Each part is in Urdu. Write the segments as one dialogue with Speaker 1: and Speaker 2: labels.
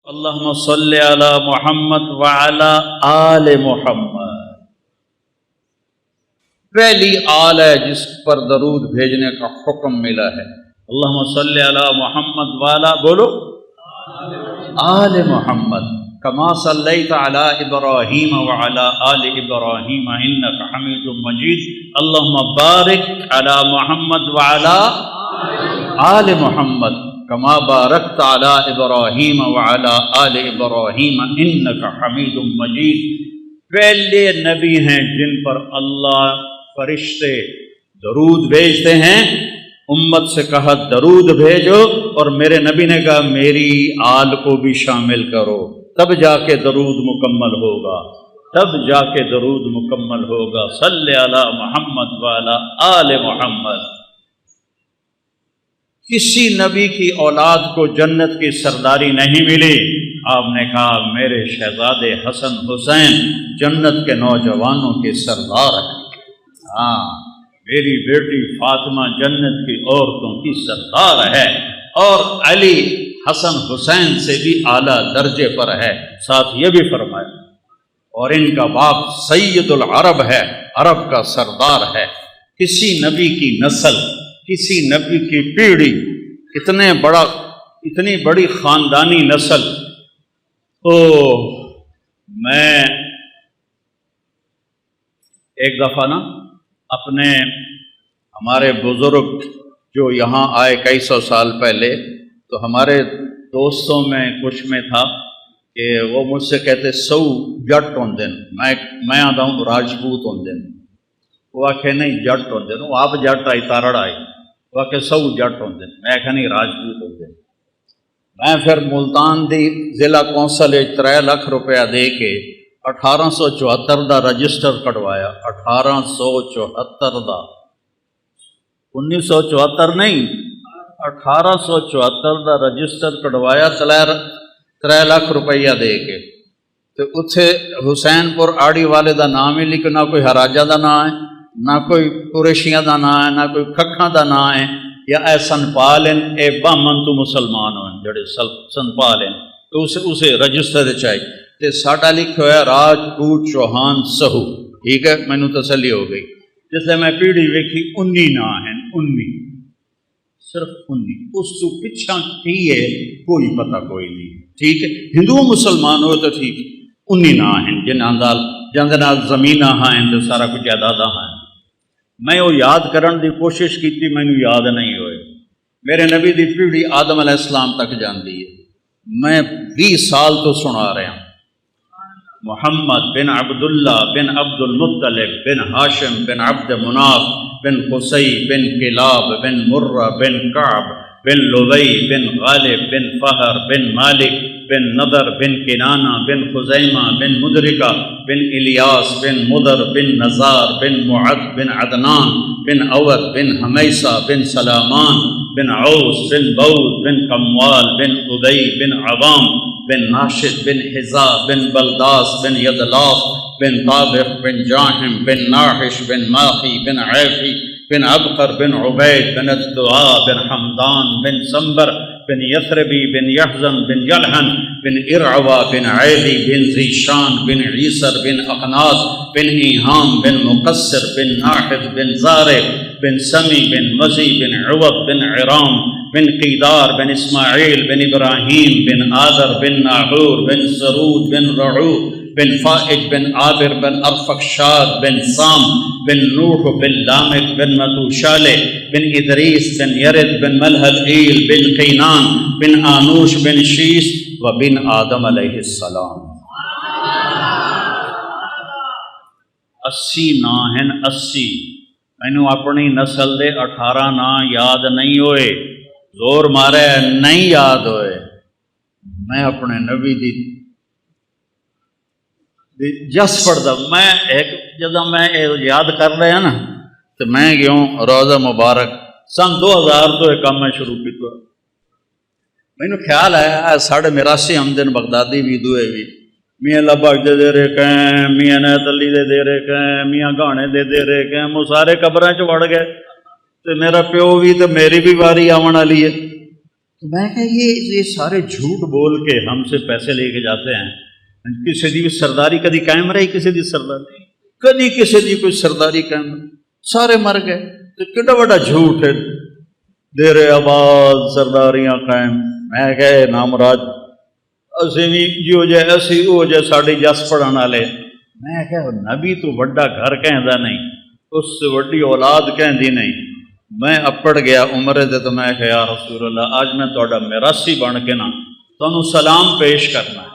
Speaker 1: اللہم صلی علی محمد وعلی آل محمد۔ پہلی آل ہے جس پر درود بھیجنے کا حکم ملا ہے۔ اللہم صلی علی محمد وعلی بولو آل محمد کما صلیت علی ابراہیم وعلی آل ابراہیم انک حمید مجید۔ اللہم بارک علی محمد وعلی آل محمد کما بارکت علی ابراہیم وعلی آل ابراہیم انک حمید مجید۔ پہلے نبی ہیں جن پر اللہ فرشتے درود بھیجتے ہیں۔ امت سے کہا درود بھیجو، اور میرے نبی نے کہا میری آل کو بھی شامل کرو، تب جا کے درود مکمل ہوگا، تب جا کے درود مکمل ہوگا۔ صلی علی محمد وعلی آل محمد۔ کسی نبی کی اولاد کو جنت کی سرداری نہیں ملی۔ آپ نے کہا میرے شہزادے حسن حسین جنت کے نوجوانوں کے سردار ہیں، ہاں میری بیٹی فاطمہ جنت کی عورتوں کی سردار ہے، اور علی حسن حسین سے بھی اعلیٰ درجے پر ہے۔ ساتھ یہ بھی فرمایا اور ان کا باپ سید العرب ہے، عرب کا سردار ہے۔ کسی نبی کی نسل، کسی نبی کی پیڑھی، اتنی بڑی خاندانی نسل، تو میں ایک دفعہ ہمارے بزرگ جو یہاں آئے کئی سو سال پہلے، تو ہمارے دوستوں میں کچھ میں تھا کہ وہ مجھ سے کہتے سو جٹ ہوندے، میں آتا ہوں راجپوت ہوندے، وہ آخے نہیں جٹ ہوندے، وہ آپ جٹ آئی تارڑ آئی، وہ آخے سو جٹ ہوندے، میں آخیا نہیں راجپوت ہوندے۔ میں پھر ملتان دی ضلع کونسل 3 لاکھ روپیہ دے کے 1874 دا رجسٹر کٹوایا، 1874 دا، 1974 نہیں، 1874 دا رجسٹر کٹوایا 3 لاکھ روپیہ دے کے۔ تو اتھے حسین پور آڑی والے دا نام ہی لکھ، نہ کوئی ہراجہ دا نام ہے، نہ کوئی قریشیاں دا نام ہے، نہ کوئی کھکھاں دا نام ہے، یا اے سنپال ہیں، اے بامن تو مسلمان ہیں جڑے سنپال ہیں، تو اسے رجسٹر چاہیے۔ تے ساڈا لکھا ہوا ہے راجپوت چوہان سہو، ٹھیک ہے، مینوں تسلی ہو گئی۔ جس سے میں پیڑھی ویکھی 19 نام ہیں، 19، صرف 19، اس تو پچھا کی ہے کوئی پتہ کوئی نہیں، ٹھیک ہے۔ ہندو مسلمان ہو تو ٹھیک، 19 نام ہیں جن نال زمیناں ہیں تو سارا کچھ جائیداداں ہیں۔ میں وہ یاد کرن دی کوشش کیتی، مینوں یاد نہیں ہوئے۔ میرے نبی دی پیڑھی آدم علیہ السلام تک جاندی ہے، میں 20 سال تو سنا رہا ہوں۔ محمد بن عبداللہ بن عبد المطلب بن ہاشم بن عبد مناف بن قصی بن کلاب بن مرہ بن کعب بن لبی بن غالب بن فہر بن مالک بن نضر بن کنانہ بن خزیمہ بن مدرکہ بن الیاس بن مدر بن نزار بن معد بن عدنان بن عود بن حمیسہ بن سلامان بن عوس بن بود بن کموال بن ادی بن عوام بن ناشد بن حزا بن بلداس بن یدلاف بن طابق بن جاہم بن ناحش بن ماخی بن عیفی بن عبقر بن عبید بن الدعاء بن حمدان بن سنبر بن یثربی بن یحزن بن یلحن بن ارعوا بن عیدی بن زیشان بن عیسر بن اقناط بن ایہام بن مقصر بن ناحد بن زارع بن سمی بن مزی بن عوض بن عرام بن قیدار بن اسماعیل بن ابراہیم بن آذر بن ناحور بن سرود بن رعو بن فائج بن عابر بن ارفخشاد بن سام بن نوح بن لامک بن متوشالہ بن ادریس بن یرد بن ملحد ایل بن قینان بن آنوش بن شیس و بن آدم علیہ السلام۔ 80 نام ہیں، 80۔ مینوں اپنی نسل دے 18 نام یاد نہیں ہوئے، زور مارے نہیں یاد ہوئے۔ میں اپنے نبی دی جس پڑھتا، میں ایک جدہ میں یاد کر رہا نا، تو میں گیوں روزہ مبارک سن 2000 تو ایک کام میں شروع کیا۔ مینوں خیال ہے ساڑھے میراسی آمدن بغدادی بھی دوئے بھی میاں لبک دے رہے کہیں، میاں نیت علی دے رہے کہیں، میاں گانے دے رہے کہیں، وہ سارے قبریں چ وڑ گئے، تو میرا پیو بھی تو میری بھی واری آون والی ہے، تو میں کہ یہ سارے جھوٹ بول کے ہم سے پیسے لے کے جاتے ہیں، کسی دی سرداری کدی قائم رہی، کسی دی سرداری کدی کسی دی کوئی سرداری قائم رہی، سارے مر گئے، تو کڈا بڑا جھوٹ ہے، دیر آباد سرداریاں قائم۔ میں کہ نامراد اسی بھی جو جے اسی او جے ساڑی جس پڑھن والے۔ میں کہ نبی تو بڑا گھر کہندا نہیں، اس سے بڑی اولاد کہندی نہیں۔ میں اپڑ گیا عمرے دے تو میں کہ یا رسول اللہ آج میں تہاڈا میراثی بن کے نا تانوں سلام پیش کرنا ہے۔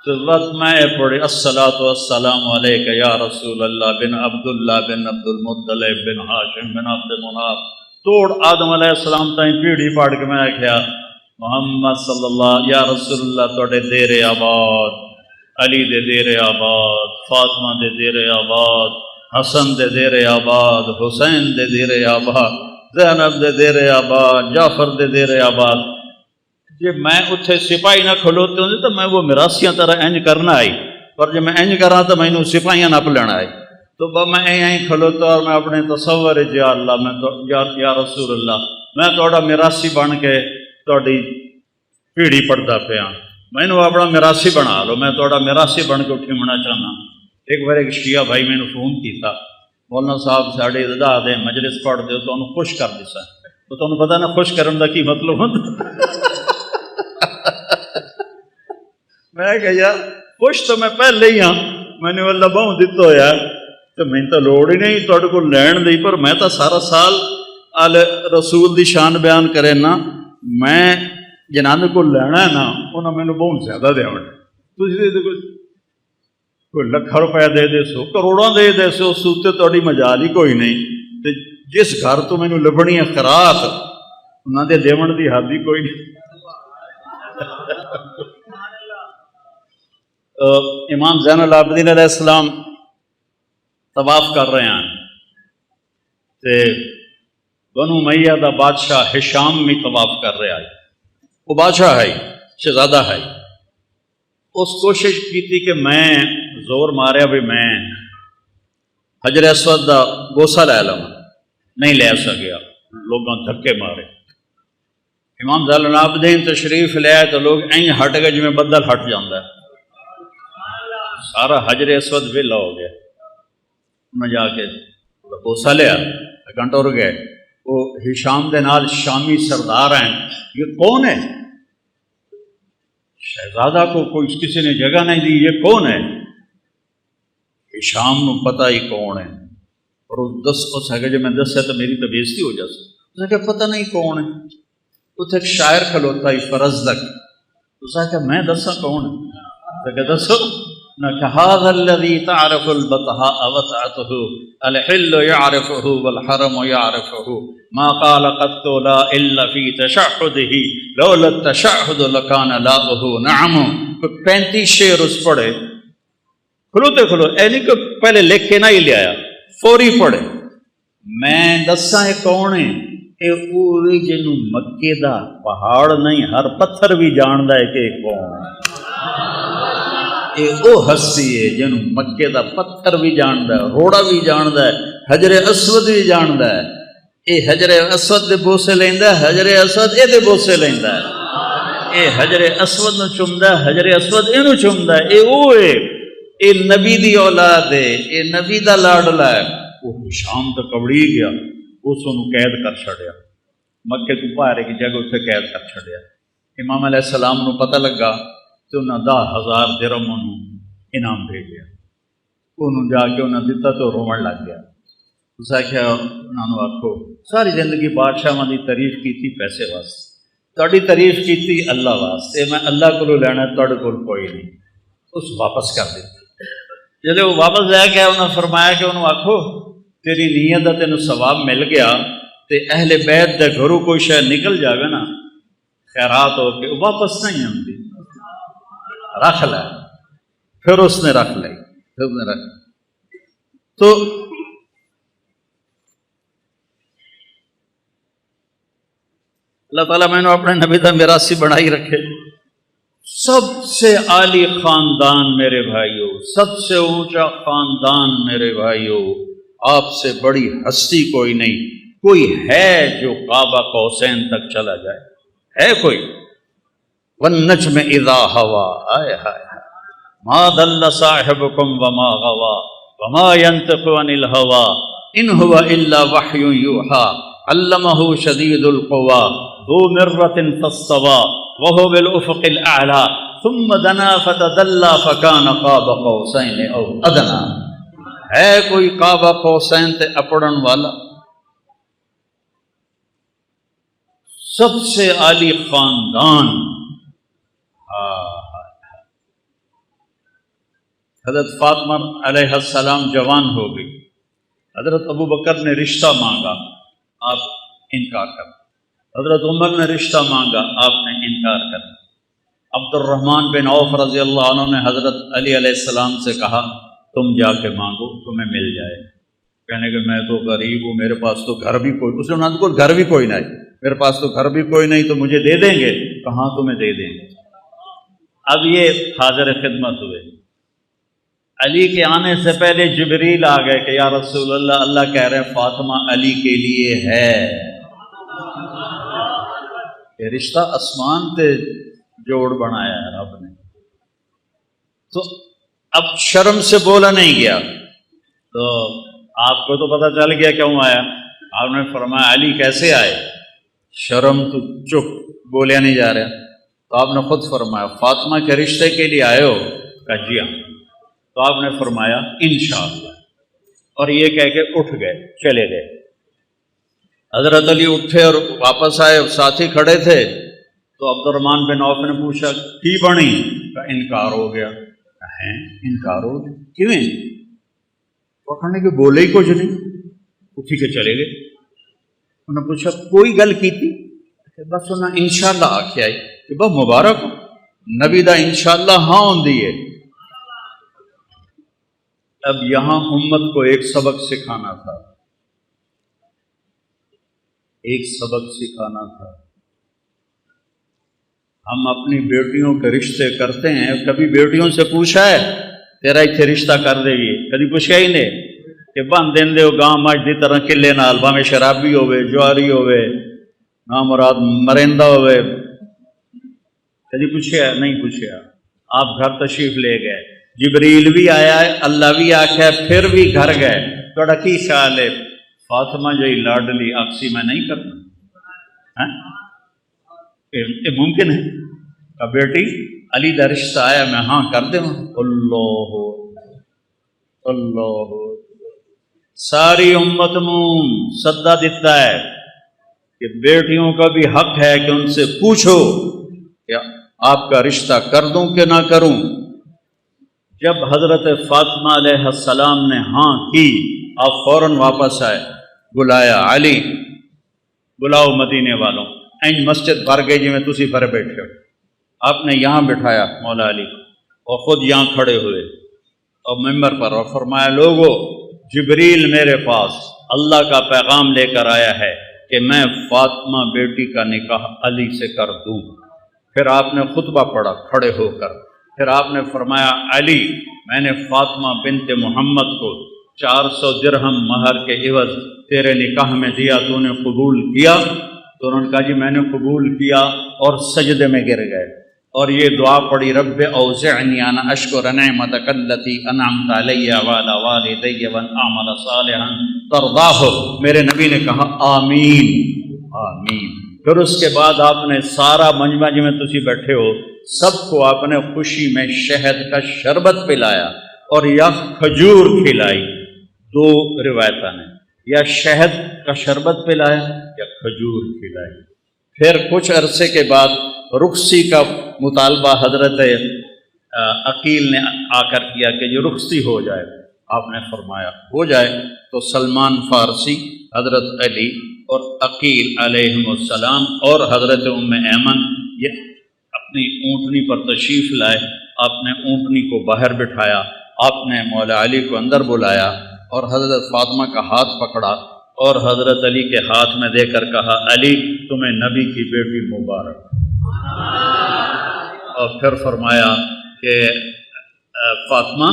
Speaker 1: تو وقت میں پڑھی الصلاۃ والسلام علیک یا رسول اللہ بن عبداللہ بن عبد المطلب بن ہاشم بن عبد مناف، توڑ آدم علیہ السلام تائیں پیڑھی پاڑ کے میں کہا محمد صلی اللہ یا رسول اللہ تہاڈے دیر آباد، علی دے دیر آباد، فاطمہ دے دیر آباد، حسن دے دیر آباد، حسین دے دیر آباد، زینب دے دیر آباد، جعفر دے دیر آباد۔ جی میں اتھے سپاہی نہ کھلوتے ہوں تو میں وہ میراثیاں طرح انج کرنا آئی، پر جب میں انج کرا تو میں انہوں سپاہیاں نپ لینا آئی۔ تو میں این کھلوتا اور میں اپنے تصور یا اللہ میں یا رسول اللہ میں تھوڑا میراثی بن کے تھوڑی پیڑھی پڑھتا پیا، میں نے اپنا میراثی بنا لو، میں تھوڑا میراثی بن کے اٹھی ہونا چاہنا۔ ایک بار ایک شیعہ بھائی میں نے فون کیتا، مولانا صاحب ساڑے ادا دے مجلس پڑھ دے تو انہوں خوش کر دیسا، تو تمہیں پتہ نا خوش کرن دا کی مطلب ہوتا۔ میں کہ یار خوش تو میں پہلے ہی ہاں، میں نے واللہ بہوں دیتا ہویا تو میں تو لوڑ ہی نہیں تھوڑے کو لین دی، پر میں تو سارا سال آل رسول دی شان بیان کرے نا، میں جنہاں کو لینا ہے نا انہوں میں نے بہت زیادہ دیا ہونے، کوئی لکھا روپے دے دے سو، کروڑاں دے دے سو، سوتے توڑی مجال ہی کوئی نہیں۔ جس گھر تو میں نے لبنی ہے خراط انہوں نے دیون دی حد ہی کوئی نہیں۔ امام زین العابدین علیہ السلام طواف کر رہے ہیں تے بنو امیہ دا بادشاہ ہشام بھی طواف کر رہا ہے، وہ بادشاہ ہے شہزادہ ہے، اس کوشش کی تھی کہ میں زور ماریا بھی میں حجر اسود دا بوسہ لے لوں، نہیں لے سکیا، لوگوں دھکے مارے۔ امام زین العابدین تشریف لے آئے تو لوگ این ہٹ گئے جو میں بدل ہٹ جاندہ ہے، سارا حجر اسود ویلا ہو گیا۔ انہیں جا کے بوسہ لیا، گھنٹہ رک گئے، وہ ہشام دے نال شامی سردار ہیں، یہ کون ہے؟ شہزادہ کو کوئی کسی نے جگہ نہیں دی، یہ کون ہے؟ ہشام نو پتہ ہی کون ہے، اور اس ہے کہ جب میں دس ہے تو میری تو بےزتی ہو جاتی، اس نے کہا پتہ نہیں کون ہے۔ اتنے ایک شاعر کھلوتا ہے فرزدق، اس نے کہا میں دسا کون ہے؟ تو کہا دسو نہ کہ هذا الذي تعرف البطحاء وسعته الحل يعرفه والحرم يعرفه ما قال قط لا الا في تشهده لولا التشهد لكان لاؤه نعم۔ 35 شعر اس پڑھے، کھلوتے کھلو اے نہیں کہ پہلے لکھ کے نہ ہی لے آیا، فوری پڑھے۔ میں دساں یہ کون ہے؟ اے اوہی جنوں مکے دا پہاڑ نہیں ہر پتھر بھی جاندا ہے کہ کون ہے۔ اے او ہستی ہے جنوں مکے دا پتھر بھی جاندا ہے، روڑا بھی جاندا ہے، حجر اسود بھی جاندا ہے۔ اے حجر اسود دے بوسے لیندا ہے، حجر اسود اے دے بوسے لیندا ہے، اے حجر اسود نو چومدا ہے، حجر اسود اینو چومدا ہے۔ اے او ہے، اے نبی دی اولاد ہے، اے نبی دا لاڈلا ہے۔ وہ شام تو کبڑی گیا، اس نو قید کر چھڑیا، مکے تو باہر کی جگہ اتنے قید کر چھڑیا۔ امام علیہ السلام نو پتہ لگا تو انہوں نے 10,000 درہم انعام بھیجیا، انہوں جا کے انہوں نے دیتا تو رومن لگ گیا۔ اس آخیا انہوں نے آکھو ساری زندگی بادشاہ دی تعریف کی تھی پیسے واسطے، تہاڈی تعریف کی تھی اللہ واسطے، میں اللہ کو لینا تہاڈے کول کوئی نہیں، اس واپس کر دیتی۔ جب وہ واپس لے گیا انہوں نے فرمایا کہ انہوں آکھو تیری نیت دا تینوں ثواب مل گیا تے اہل بیت دے گھروں کوئی شاید نکل جاوے نا خیرات ہو کے واپس نہیں آتی، رکھ لے۔ پھر اس نے رکھ لی، پھر اس نے رکھ لی۔ تو اللہ تعالیٰ میں نے اپنے نبی دا میراثی بنائی رکھے۔ سب سے عالی خاندان میرے بھائیوں، سب سے اونچا خاندان میرے بھائیوں، آپ سے بڑی ہستی کوئی نہیں۔ کوئی ہے جو کعبہ قوسین تک چلا جائے؟ ہے کوئی؟ والنجم اذا ہوا، آئے ہائے ما ضل صاحبکم وما غوا وما ينطق عن الهوى ان هو الا وحی یوحی علمہ شدید القوی ذو مرۃ فاستوى وهو بالافق الاعلی ثم دنا فتدلى فكان قاب قوسین او ادنی۔ ہے کوئی قاب قوسین تے اپڑن والا؟ سب سے عالی خاندان۔ حضرت فاطمہ علیہ السلام جوان ہو گئی، حضرت ابو بکر نے رشتہ مانگا، آپ انکار کر، حضرت عمر نے رشتہ مانگا، آپ نے انکار کر، عبد الرحمن بن عوف رضی اللہ عنہ نے حضرت علی علیہ السلام سے کہا تم جا کے مانگو تمہیں مل جائے۔ کہنے کہ میں تو غریب ہوں، میرے پاس تو گھر بھی کوئی، اس نے کو گھر بھی کوئی نہیں، میرے پاس تو گھر بھی کوئی نہیں، تو مجھے دے دیں گے؟ کہاں تمہیں دے دیں گے۔ اب یہ حاضر خدمت ہوئے، علی کے آنے سے پہلے جبریل آ گئے کہ یا رسول اللہ، اللہ کہہ رہے ہیں فاطمہ علی کے لیے ہے۔ یہ رشتہ آسمان تے جوڑ بنایا ہے رب نے۔ تو اب شرم سے بولا نہیں گیا، تو آپ کو تو پتہ چل گیا کیوں آیا۔ آپ نے فرمایا علی کیسے آئے؟ شرم تو چپ، بولیا نہیں جا رہا۔ تو آپ نے خود فرمایا فاطمہ کے رشتے کے لیے آئے ہو؟ کہا جی ہاں۔ تو آپ نے فرمایا انشاءاللہ، اور یہ کہہ کے اٹھ گئے، چلے گئے۔ حضرت علی اٹھے اور واپس آئے، ساتھی کھڑے تھے، تو عبد الرحمن بن عوف نے پوچھا کی بنی؟ کہا انکار ہو گیا۔ ہیں انکار ہو گیا؟ کیوں؟ وہ کہنے کہ بولے ہی کچھ نہیں، اٹھی کے چلے گئے۔ انہوں نے پوچھا کوئی گل کی تھی؟ بس انہیں انشاءاللہ آکھے آئی کہ بہت مبارک ہو، نبی دا انشاءاللہ ہاں ہوندی ہے۔ اب یہاں امت کو ایک سبق سکھانا تھا، ایک سبق سکھانا تھا۔ ہم اپنی بیٹیوں کے رشتے کرتے ہیں، کبھی بیٹیوں سے پوچھا ہے تیرا اتنے رشتہ کر دے گی؟ کبھی پوچھا ہی نہیں کہ بن دین دے گاں مجھ دی طرح کلے نال، بھاویں شرابی ہوئے، جواری ہوئے، نامراد مرندہ ہوئے، کبھی پوچھا؟ نہیں پوچھا۔ آپ گھر تشریف لے گئے، جبریل بھی آیا ہے، اللہ بھی آخیا، پھر بھی گھر گئے۔ تھوڑا کی خیال ہے فاطمہ جی لاڈلی آکسی میں نہیں کرنا؟ یہ ممکن ہے کہ بیٹی علی دا رشتہ آیا میں ہاں کر دوں؟ اللہ اللہ، ساری امت مون صدا دیتا ہے کہ بیٹیوں کا بھی حق ہے کہ ان سے پوچھو کہ آپ کا رشتہ کر دوں کہ نہ کروں۔ جب حضرت فاطمہ علیہ السلام نے ہاں کی، آپ فوراً واپس آئے، بلایا علی بلاؤ مدینے والوں، این مسجد بھر گئی جی میں تسی بھر بیٹھے ہو۔ آپ نے یہاں بٹھایا مولا علی کو، اور خود یہاں کھڑے ہوئے اور ممبر پر، اور فرمایا لوگو جبریل میرے پاس اللہ کا پیغام لے کر آیا ہے کہ میں فاطمہ بیٹی کا نکاح علی سے کر دوں۔ پھر آپ نے خطبہ پڑھا کھڑے ہو کر، پھر آپ نے فرمایا علی میں نے فاطمہ بنت محمد کو 400 درہم مہر کے عوض تیرے نکاح میں دیا، تو نے قبول کیا؟ تو انہوں نے کہا جی میں نے قبول کیا، اور سجدے میں گر گئے اور یہ دعا پڑھی رب اوزعنی ان اشکر نعمتک التی انعمت علی وعلی والدی وان اعمل صالحا ترضاہ۔ میرے نبی نے کہا آمین آمین۔ پھر اس کے بعد آپ نے سارا مجمع جی میں تسی بیٹھے ہو سب کو آپ نے خوشی میں شہد کا شربت پلایا اور یا کھجور کھلائی، دو روایتیں نے، یا شہد کا شربت پلایا یا کھجور کھلائی۔ پھر کچھ عرصے کے بعد رخصی کا مطالبہ حضرت عقیل نے آ کر کیا کہ یہ رخصتی ہو جائے۔ آپ نے فرمایا ہو جائے، تو سلمان فارسی، حضرت علی اور عقیل علیہم السلام اور حضرت ام ایمن یہ اپنی اونٹنی پر تشریف لائے۔ آپ نے اونٹنی کو باہر بٹھایا، آپ نے مولا علی کو اندر بلایا اور حضرت فاطمہ کا ہاتھ پکڑا اور حضرت علی کے ہاتھ میں دے کر کہا علی تمہیں نبی کی بیٹی مبارک۔ اور پھر فرمایا کہ فاطمہ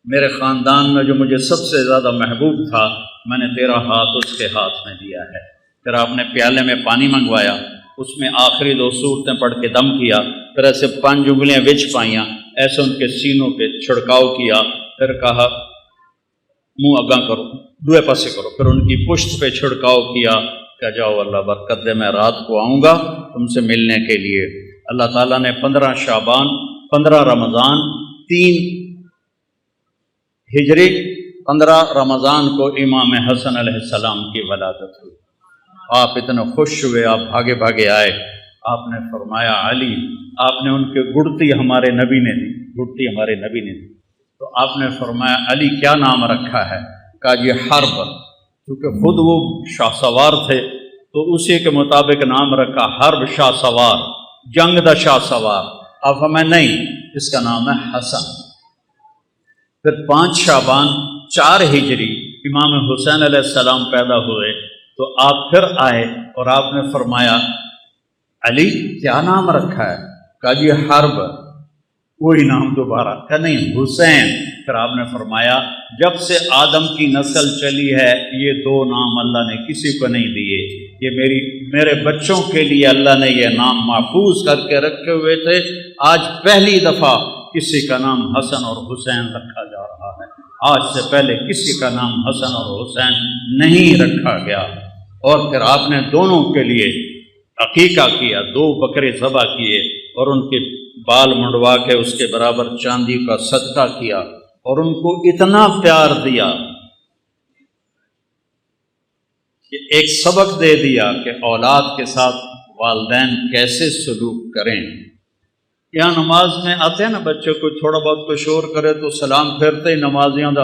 Speaker 1: میرے خاندان میں جو مجھے سب سے زیادہ محبوب تھا، میں نے تیرا ہاتھ اس کے ہاتھ میں دیا ہے۔ پھر آپ نے پیالے میں پانی منگوایا اس میں آخری 2 صورتیں پڑھ کے دم کیا، پھر ایسے 5 انگلیاں وچ پائیاں، ایسے ان کے سینوں پہ چھڑکاؤ کیا، پھر کہا منہ اگاں کرو، دوے پاسے کرو، پھر ان کی پشت پہ چھڑکاؤ کیا کہ جاؤ اللہ برکت دے، میں رات کو آؤں گا تم سے ملنے کے لیے۔ اللہ تعالیٰ نے 15 شعبان، 15 رمضان، 3 ہجری، 15 رمضان کو امام حسن علیہ السلام کی ولادت ہوئی۔ آپ اتنے خوش ہوئے، آپ بھاگے بھاگے آئے، آپ نے فرمایا علی، آپ نے ان کے گڑتی ہمارے نبی نے دی، گڑتی ہمارے نبی نے دی، تو آپ نے فرمایا علی کیا نام رکھا ہے؟ کہا جی حرب، کیونکہ خود وہ شاہ سوار تھے تو اسی کے مطابق نام رکھا، حرب شاہ سوار، جنگ دا شاہ سوار۔ آپ فرمایا نہیں، اس کا نام ہے حسن۔ پھر 5 شعبان 4 ہجری امام حسین علیہ السلام پیدا ہوئے، تو آپ پھر آئے اور آپ نے فرمایا علی کیا نام رکھا ہے؟ کہا جی حرب، وہی نام دوبارہ، کہ نہیں حسین۔ پھر آپ نے فرمایا جب سے آدم کی نسل چلی ہے یہ 2 نام اللہ نے کسی کو نہیں دیے، یہ میرے بچوں کے لیے اللہ نے یہ نام محفوظ کر کے رکھے ہوئے تھے، آج پہلی دفعہ کسی کا نام حسن اور حسین رکھا جا رہا ہے، آج سے پہلے کسی کا نام حسن اور حسین نہیں رکھا گیا۔ اور پھر آپ نے دونوں کے لیے عقیقہ کیا، 2 بکرے ذبح کیے اور ان کے بال منڈوا کے اس کے برابر چاندی کا صدقہ کیا، اور ان کو اتنا پیار دیا کہ ایک سبق دے دیا کہ اولاد کے ساتھ والدین کیسے سلوک کریں۔ یہاں نماز میں آتے ہیں نا بچے کو تھوڑا بہت کوئی شور کرے تو سلام پھیرتے ہی نمازیاں دا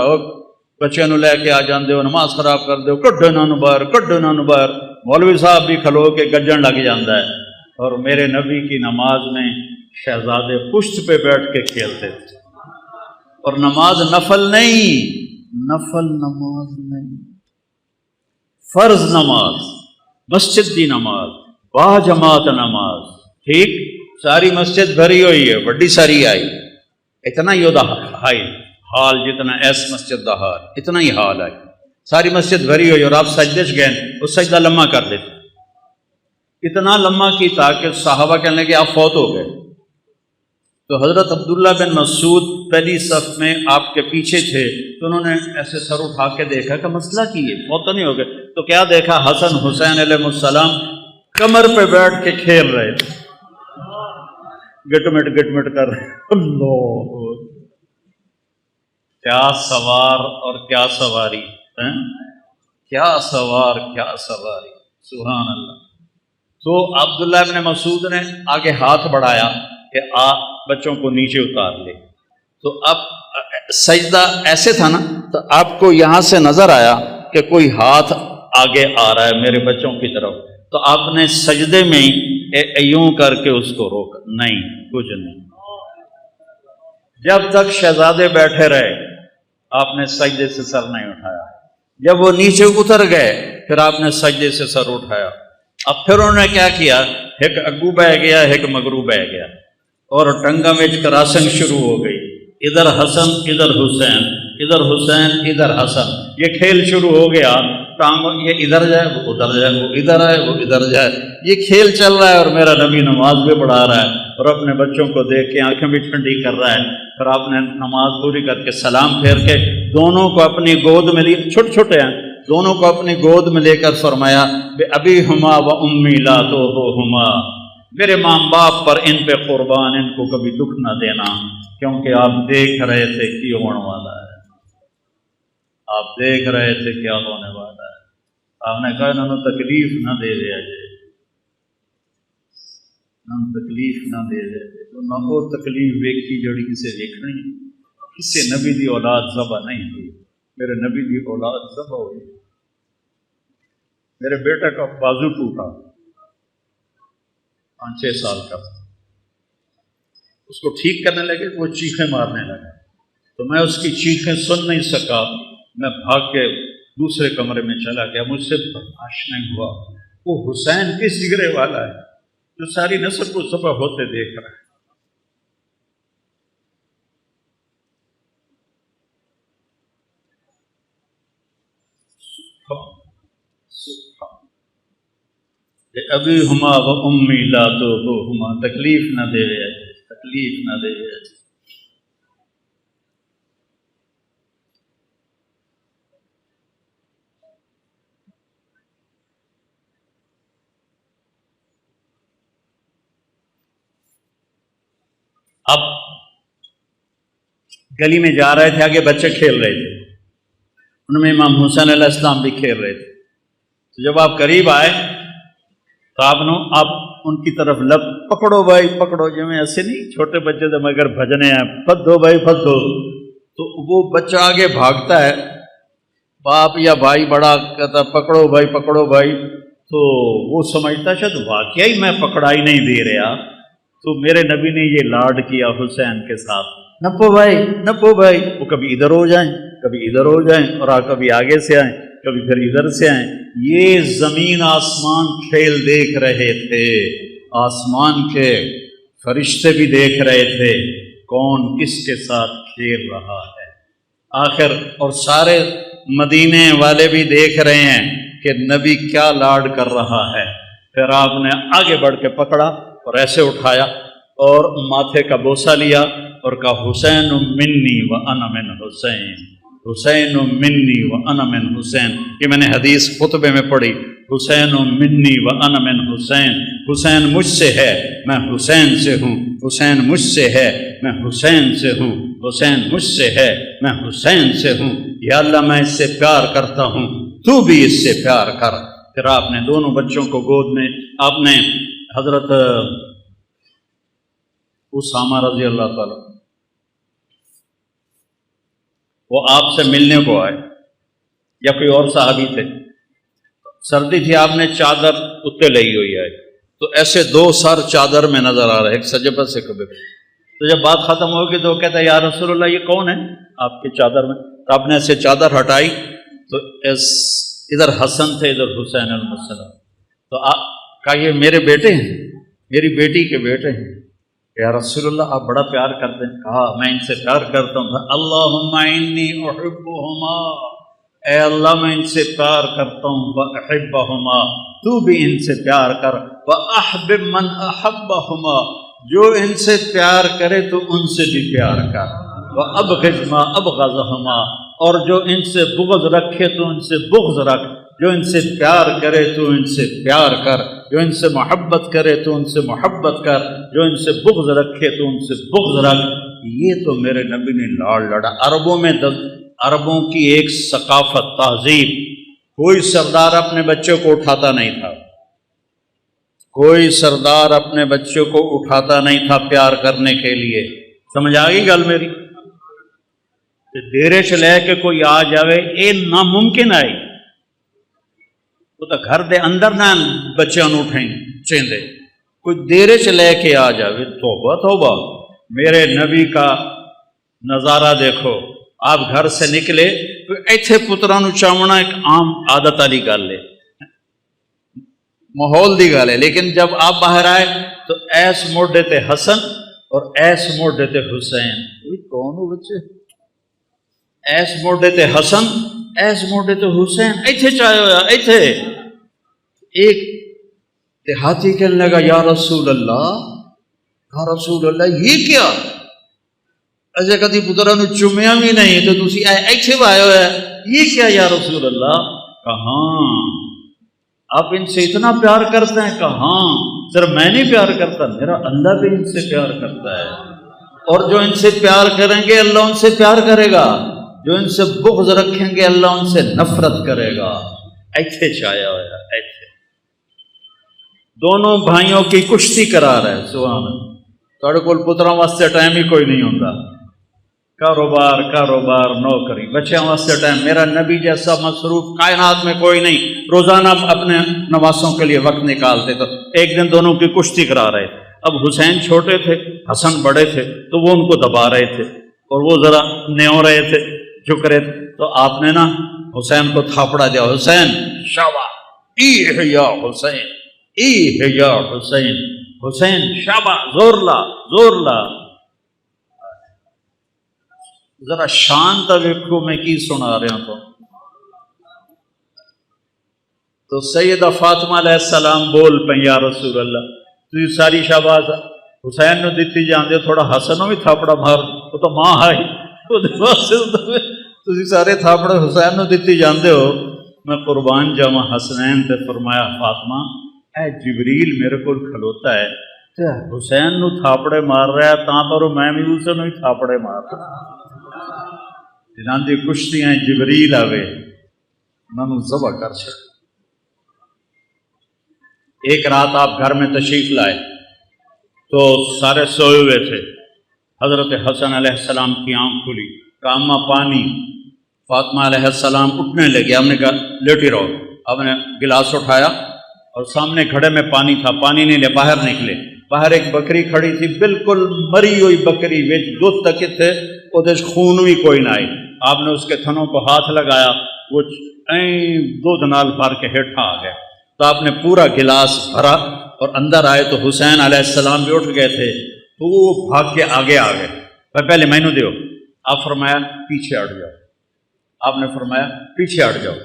Speaker 1: بچے نو لے کے آ جاندے ہو، نماز خراب کر دے ہو، کڈو نہ باہر، کڈو نہ باہر۔ مولوی صاحب بھی کھلو کے گجن لگ جاندہ ہے۔ اور میرے نبی کی نماز میں شہزادے پشت پہ بیٹھ کے کھیلتے تھے، اور نماز نفل نہیں، نفل نماز نہیں، فرض نماز، مسجد دی نماز، با جماعت نماز، ٹھیک؟ ساری مسجد بھری ہوئی ہے، بڑی ساری آئی، اتنا ہی دا حال جتنا ایس مسجد دا حال، اتنا ہی حال ہے، ساری مسجد بھری ہوئی، اور آپ سجدے چ گئے، وہ سجدہ لمحہ کر دیتے، اتنا لمحہ کی تاکہ صحابہ کہنے لگے آپ فوت ہو گئے۔ تو حضرت عبداللہ بن مسعود پہلی صف میں آپ کے پیچھے تھے، تو انہوں نے ایسے سر اٹھا کے دیکھا کہ مسئلہ کی ہے، فوت تو نہیں ہو گئے؟ تو کیا دیکھا؟ حسن حسین علیہ السلام کمر پہ بیٹھ کے کھیل رہے تھے، گٹمٹ گٹمٹ کر رہے۔ اللہ، کیا سوار اور کیا سواری، کیا سوار کیا سواری، سبحان اللہ۔ تو عبداللہ ابن مسعود نے آگے ہاتھ بڑھایا کہ بچوں کو نیچے اتار لے، تو اب سجدہ ایسے تھا نا، تو آپ کو یہاں سے نظر آیا کہ کوئی ہاتھ آگے آ رہا ہے میرے بچوں کی طرف، تو آپ نے سجدے میں یوں کر کے اس کو روکا، نہیں کچھ نہیں، جب تک شہزادے بیٹھے رہے آپ نے سجدے سے سر نہیں اٹھایا، جب وہ نیچے اتر گئے پھر آپ نے سجدے سے سر اٹھایا۔ اب پھر انہوں نے کیا کیا، ایک اگو بہ گیا ایک مگرو بہ گیا، اور ٹنگا میں کراسنگ شروع ہو گئی، ادھر حسن ادھر حسین، ادھر حسین ادھر حسن، یہ کھیل شروع ہو گیا، ٹانگ یہ ادھر جائے وہ ادھر جائے، وہ ادھر آئے وہ ادھر جائے، یہ کھیل چل رہا ہے، اور میرا نبی نماز بھی پڑھا رہا ہے اور اپنے بچوں کو دیکھ کے آنکھیں بھی ٹھنڈی کر رہا ہے۔ پھر آپ نے نماز پوری کر کے سلام پھیر کے دونوں کو اپنی گود میں لیے، چھوٹے چھوٹے ہیں، دونوں کو اپنی گود میں لے کر فرمایا بے ابی ہما و امی لا تو ہما، میرے ماں باپ پر ان پہ قربان، ان کو کبھی دکھ نہ دینا، کیونکہ آپ دیکھ رہے تھے کی ہونے والا ہے، آپ دیکھ رہے تھے کیا ہونے والا ہے۔ آپ نے کہا انہوں نے تکلیف نہ دے دیا جائے، تکلیف نہ دے دے، تو نہ وہ تکلیف ویکھی جڑی کسے ویکھنی، کسے نبی دی اولاد ذبح نہیں ہوئی، میرے نبی دی اولاد ذبح ہوئی۔ میرے بیٹے کا بازو ٹوٹا، 5-6 سال کا تھا، اس کو ٹھیک کرنے لگے وہ چیخیں مارنے لگا، تو میں اس کی چیخیں سن نہیں سکا، میں بھاگ کے دوسرے کمرے میں چلا گیا، مجھ سے برداشت نہیں ہوا، وہ حسین کس جگرے والا ہے جو ساری نسل کو ذبح ہوتے دیکھ رہا ہے۔ کہ ابھی ہما و امی لا تو ہما، تکلیف نہ دے، تکلیف نہ دے۔ اب گلی میں جا رہے تھے، آگے بچے کھیل رہے تھے، ان میں امام حسین علیہ السلام بھی کھیل رہے تھے۔ تو جب آپ قریب آئے تو آپ ان کی طرف لب پکڑو بھائی پکڑو، جو میں ایسے نہیں چھوٹے بچے تو مگر بھجنے ہیں، پھدو بھائی پھدو، تو وہ بچہ آگے بھاگتا ہے، باپ یا بھائی بڑا کہتا پکڑو بھائی پکڑو بھائی، تو وہ سمجھتا شاید واقعی میں پکڑائی نہیں دے رہا، تو میرے نبی نے یہ لاڈ کیا حسین کے ساتھ، نپو بھائی نپو بھائی، وہ کبھی ادھر ہو جائیں کبھی ادھر ہو جائیں، اور کبھی آگے سے آئیں کبھی پھر ادھر سے آئیں۔ یہ زمین آسمان کھیل دیکھ رہے تھے، آسمان کے فرشتے بھی دیکھ رہے تھے کون کس کے ساتھ کھیل رہا ہے، آخر اور سارے مدینے والے بھی دیکھ رہے ہیں کہ نبی کیا لاڈ کر رہا ہے۔ پھر آپ نے آگے بڑھ کے پکڑا اور ایسے اٹھایا اور ماتھے کا بوسہ لیا اور کہا حسین منی و انا من حسین، حسین منی و انا من حسین۔ یہ میں نے حدیث خطبے میں پڑھی، حسین منی و انا من حسین، حسین مجھ سے ہے میں حسین سے ہوں، حسین مجھ سے ہے میں حسین سے ہوں، حسین مجھ سے ہے میں حسین سے ہوں، یا اللہ میں اس سے پیار کرتا ہوں تو بھی اس سے پیار کر۔ پھر آپ نے دونوں بچوں کو گود میں، آپ نے حضرت اسامہ رضی اللہ تعالیٰ وہ آپ سے ملنے کو آئے یا کوئی اور صحابی تھے، سردی تھی، آپ نے چادر اتنے لئی ہوئی ہے، تو ایسے دو سر چادر میں نظر آ رہے، ایک سجے پر سے کبھی۔ تو جب بات ختم ہوگی تو وہ کہتا ہے یا رسول اللہ یہ کون ہے آپ کی چادر میں؟ تو آپ نے ایسے چادر ہٹائی تو ادھر حسن تھے ادھر حسین علیہ السلام، تو آپ کہا یہ میرے بیٹے ہیں، میری بیٹی کے بیٹے ہیں۔ یا رسول اللہ آپ بڑا پیار کرتے ہیں؟ کہا میں ان سے پیار کرتا ہوں۔ اللہم انی احبہما، اے اللہ میں ان سے پیار کرتا ہوں، واحبہما تو بھی ان سے پیار کر، واحبب من احبہما جو ان سے پیار کرے تو ان سے بھی پیار کر، وابغض ما ابغضہما اور جو ان سے بغض رکھے تو ان سے بغض رکھ، جو ان سے پیار کرے تو ان سے پیار کر، جو ان سے محبت کرے تو ان سے محبت کر، جو ان سے بغض رکھے تو ان سے بغض رکھ۔ یہ تو میرے نبی نے لاڑ لڑا۔ عربوں کی ایک ثقافت، تہذیب، کوئی سردار اپنے بچوں کو اٹھاتا نہیں تھا، کوئی سردار اپنے بچوں کو اٹھاتا نہیں تھا پیار کرنے کے لیے۔ سمجھ آ گئی گل میری؟ ڈیرے چ لے کے کوئی آ جاوے یہ ناممکن ہے، وہ تو گھر دے اندر نہ بچوں اٹھیں چیندے، کوئی دیرے چ لے کے آ جاوے، توبہ توبہ۔ میرے نبی کا نظارہ دیکھو، آپ گھر سے نکلے تو ایتھے پتراں نو چاونا ایک عام عادت والی گل ہے، ماحول دی گل ہے، لیکن جب آپ باہر آئے تو ایس موڈے تے حسن اور ایس موڈے تے حسین، کون ہو بچے؟ ایس موڈے تے حسن ایس موڈے تے حسین، ایتھے چاہے ہویا ایتھے۔ ایک دیہاتی کہنے لگا یا رسول اللہ، یا رسول اللہ یہ کیا؟ ایسے کدی پترا نو چومیا بھی نہیں تو تسی ایتھے آئے ہوئے، یہ کیا یا رسول اللہ؟ کہاں آپ ان سے اتنا پیار کرتے ہیں؟ کہاں صرف میں نہیں پیار کرتا، میرا اللہ بھی ان سے پیار کرتا ہے، اور جو ان سے پیار کریں گے اللہ ان سے پیار کرے گا، جو ان سے بغض رکھیں گے اللہ ان سے نفرت کرے گا۔ ایتھے چھایا ہوا ایتھے دونوں بھائیوں کی کشتی کرا رہے۔ سبحان اللہ، تھوڑے کول پتراں واسطے ٹائم ہی کوئی نہیں ہوتا، کاروبار کاروبار نوکری، بچیاں واسطے ٹائم۔ میرا نبی جیسا مصروف کائنات میں کوئی نہیں، روزانہ اپنے نواسوں کے لیے وقت نکالتے، تو ایک دن دونوں کی کشتی کرا رہے تھے۔ اب حسین چھوٹے تھے، حسن بڑے تھے، تو وہ ان کو دبا رہے تھے اور وہ ذرا نیو رہے تھے، جھک رہے تھے، تو آپ نے نا حسین کو تھاپڑا دیا، حسین شابا ای یا حسین، ای یا حسین، حسین شابا، زور لا زور لا۔ ذرا شانت ویکھو میں کی سنا رہا تو۔ تو سیدہ فاطمہ علیہ السلام بول پہ یا رسول اللہ تھی ساری شاباز حسین نو دیتی جاندے تھوڑا حسن بھی تھاپڑا مار وہ تو ماں آئی تھی سارے تھاپڑے حسین نو دیتی جاندے ہو میں قربان جاواں حسنین تے فرمایا فاطمہ اے جبریل میرے کو کھلوتا ہے تے حسین نو تھاپڑے مار رہا ہے تاں پر میں بھی اسے نو ہی تھاپڑے مار رہا جنہاں دی کشتیاں جبریل آوے انہوں نے ذبح کر چھڑ ایک رات آپ گھر میں تشریف لائے تو سارے سوئے ہوئے تھے حضرت حسن علیہ السلام کی آنکھ کھلی کاما پانی فاطمہ علیہ السلام اٹھنے لگے ہم نے کہا لیٹی رہو آپ نے گلاس اٹھایا اور سامنے گھڑے میں پانی تھا پانی نہیں لے باہر نکلے باہر ایک بکری کھڑی تھی بالکل مری ہوئی بکری وچ دودھ تک تھے وہ خون بھی کوئی نہ آئی آپ نے اس کے تھنوں کو ہاتھ لگایا وہ دودھ نال بھر کے ہیٹھا آ گیا تو آپ نے پورا گلاس بھرا اور اندر آئے تو حسین علیہ السلام بھی اٹھ گئے تھے تو وہ بھاگ کے آگے آ گئے پہلے مینو دیو آپ فرمایا پیچھے ہٹ جاؤ آپ نے فرمایا پیچھے ہٹ جاؤ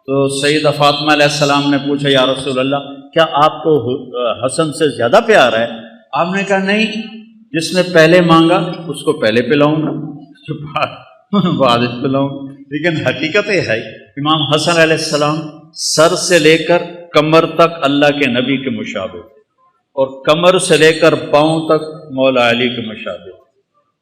Speaker 1: تو سیدہ فاطمہ علیہ السلام نے پوچھا یا رسول اللہ کیا آپ کو حسن سے زیادہ پیار ہے آپ نے کہا نہیں جس نے پہلے مانگا اس کو پہلے پلاؤں گا بعد پلاؤں لیکن حقیقت یہ ہے امام حسن علیہ السلام سر سے لے کر کمر تک اللہ کے نبی کے مشابہ اور کمر سے لے کر پاؤں تک مولا علی کے مشابہ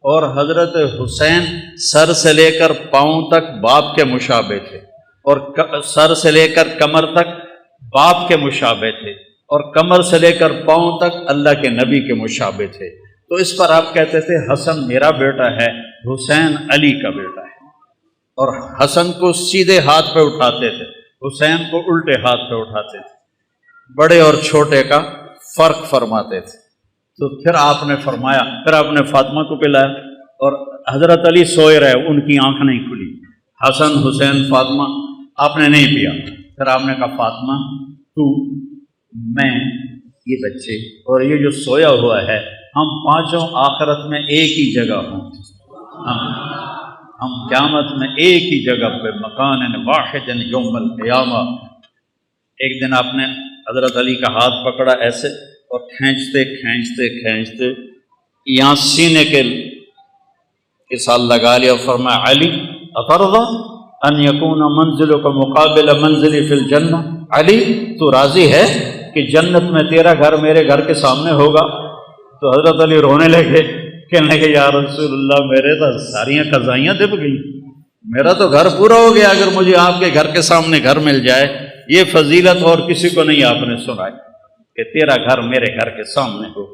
Speaker 1: اور حضرت حسین سر سے لے کر پاؤں تک باپ کے مشابہ تھے اور سر سے لے کر کمر تک باپ کے مشابہ تھے اور کمر سے لے کر پاؤں تک اللہ کے نبی کے مشابہ تھے تو اس پر آپ کہتے تھے حسن میرا بیٹا ہے حسین علی کا بیٹا ہے اور حسن کو سیدھے ہاتھ پہ اٹھاتے تھے حسین کو الٹے ہاتھ پہ اٹھاتے تھے بڑے اور چھوٹے کا فرق فرماتے تھے تو پھر آپ نے فرمایا پھر آپ نے فاطمہ کو پلایا اور حضرت علی سوئے رہے ان کی آنکھ نہیں کھلی حسن حسین فاطمہ آپ نے نہیں پیا پھر آپ نے کہا فاطمہ تو میں یہ بچے اور یہ جو سویا ہوا ہے ہم پانچوں آخرت میں ایک ہی جگہ ہوں ہم قیامت میں ایک ہی جگہ پہ مکان واحد یوم القیامہ ایک دن آپ نے حضرت علی کا ہاتھ پکڑا ایسے اور کھینچتے کھینچتے کھینچتے یہاں سینے کے ساتھ لگا لیا اور فرمایا علی اترضی ان یکون منزلک مقابل منزلی فی الجنہ علی تو راضی ہے کہ جنت میں تیرا گھر میرے گھر کے سامنے ہوگا تو حضرت علی رونے لگے کہنے لگے یا رسول اللہ میرے تو ساریاں قضائیاں دب گئی میرا تو گھر پورا ہو گیا اگر مجھے آپ کے گھر کے سامنے گھر مل جائے یہ فضیلت اور کسی کو نہیں آپ نے سنائی کہ تیرا گھر میرے گھر کے سامنے ہو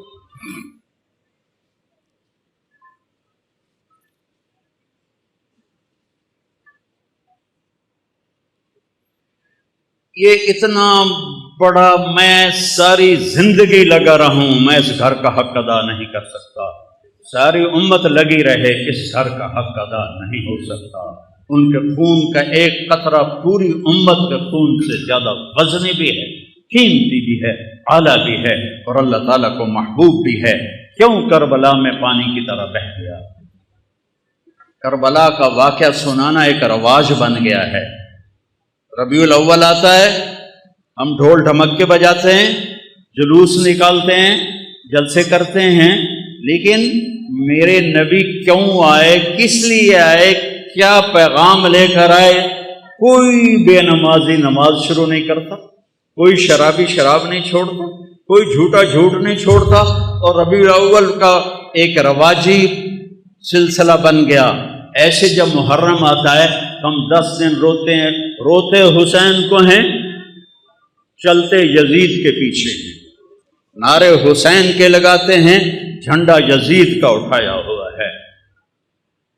Speaker 1: یہ اتنا بڑا میں ساری زندگی لگا رہا ہوں میں اس گھر کا حق ادا نہیں کر سکتا ساری امت لگی رہے اس گھر کا حق ادا نہیں ہو سکتا ان کے خون کا ایک قطرہ پوری امت کے خون سے زیادہ وزنی بھی ہے قیمتی بھی ہے اعلیٰ بھی ہے اور اللہ تعالیٰ کو محبوب بھی ہے کیوں کربلا میں پانی کی طرح بہہ گیا کربلا کا واقعہ سنانا ایک رواج بن گیا ہے ربیع الاول آتا ہے ہم ڈھول ڈھمکے بجاتے ہیں جلوس نکالتے ہیں جلسے کرتے ہیں لیکن میرے نبی کیوں آئے کس لیے آئے کیا پیغام لے کر آئے کوئی بے نمازی نماز شروع نہیں کرتا کوئی شرابی شراب نہیں چھوڑتا کوئی جھوٹا جھوٹ نہیں چھوڑتا اور ربیع الاول کا ایک رواجی سلسلہ بن گیا ایسے جب محرم آتا ہے ہم 10 دن روتے ہیں روتے حسین کو ہیں چلتے یزید کے پیچھے ہیں نعرے حسین کے لگاتے ہیں جھنڈا یزید کا اٹھایا ہوا ہے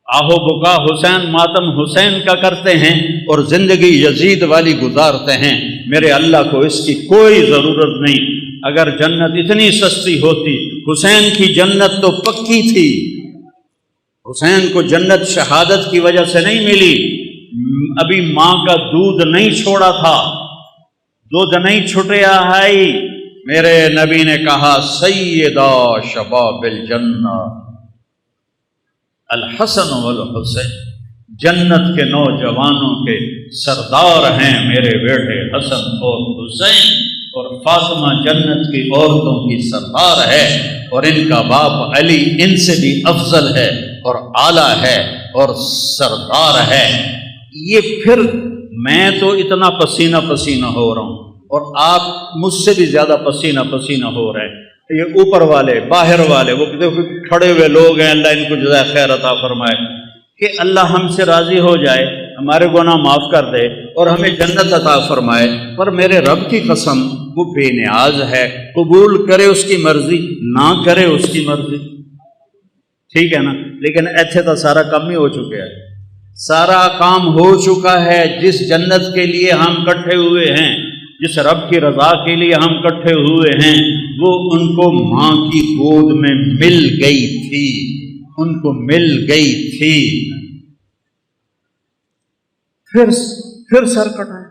Speaker 1: آہو بکا حسین ماتم حسین کا کرتے ہیں اور زندگی یزید والی گزارتے ہیں میرے اللہ کو اس کی کوئی ضرورت نہیں اگر جنت اتنی سستی ہوتی حسین کی جنت تو پکی تھی حسین کو جنت شہادت کی وجہ سے نہیں ملی ابھی ماں کا دودھ نہیں چھوڑا تھا دودھ نہیں چھٹیا ہے میرے نبی نے کہا سیدہ شباب الجنہ الحسن والحسین جنت کے نوجوانوں کے سردار ہیں میرے بیٹے حسن اور حسین، اور فاطمہ جنت کی عورتوں کی سردار ہے، اور ان کا باپ علی ان سے بھی افضل ہے اور اعلیٰ ہے اور سردار ہے۔ یہ پھر میں تو اتنا پسینہ پسینہ ہو رہا ہوں اور آپ مجھ سے بھی زیادہ پسینہ پسینہ ہو رہے ہیں، یہ اوپر والے باہر والے وہ دیکھو کھڑے ہوئے لوگ ہیں، اللہ ان کو جزائے خیر عطا فرمائے کہ اللہ ہم سے راضی ہو جائے، ہمارے گناہ معاف کر دے اور ہمیں جنت عطا فرمائے، پر میرے رب کی قسم وہ بے نیاز ہے، قبول کرے اس کی مرضی نہ کرے اس کی مرضی، ٹھیک ہے نا۔ لیکن ایتھے تو سارا کام ہی ہو چکا ہے، سارا کام ہو چکا ہے۔ جس جنت کے لیے ہم اکٹھے ہوئے ہیں، جس رب کی رضا کے لیے ہم اکٹھے ہوئے ہیں، وہ ان کو ماں کی گود میں مل گئی تھی، ان کو مل گئی تھی۔ پھر سر کٹائے۔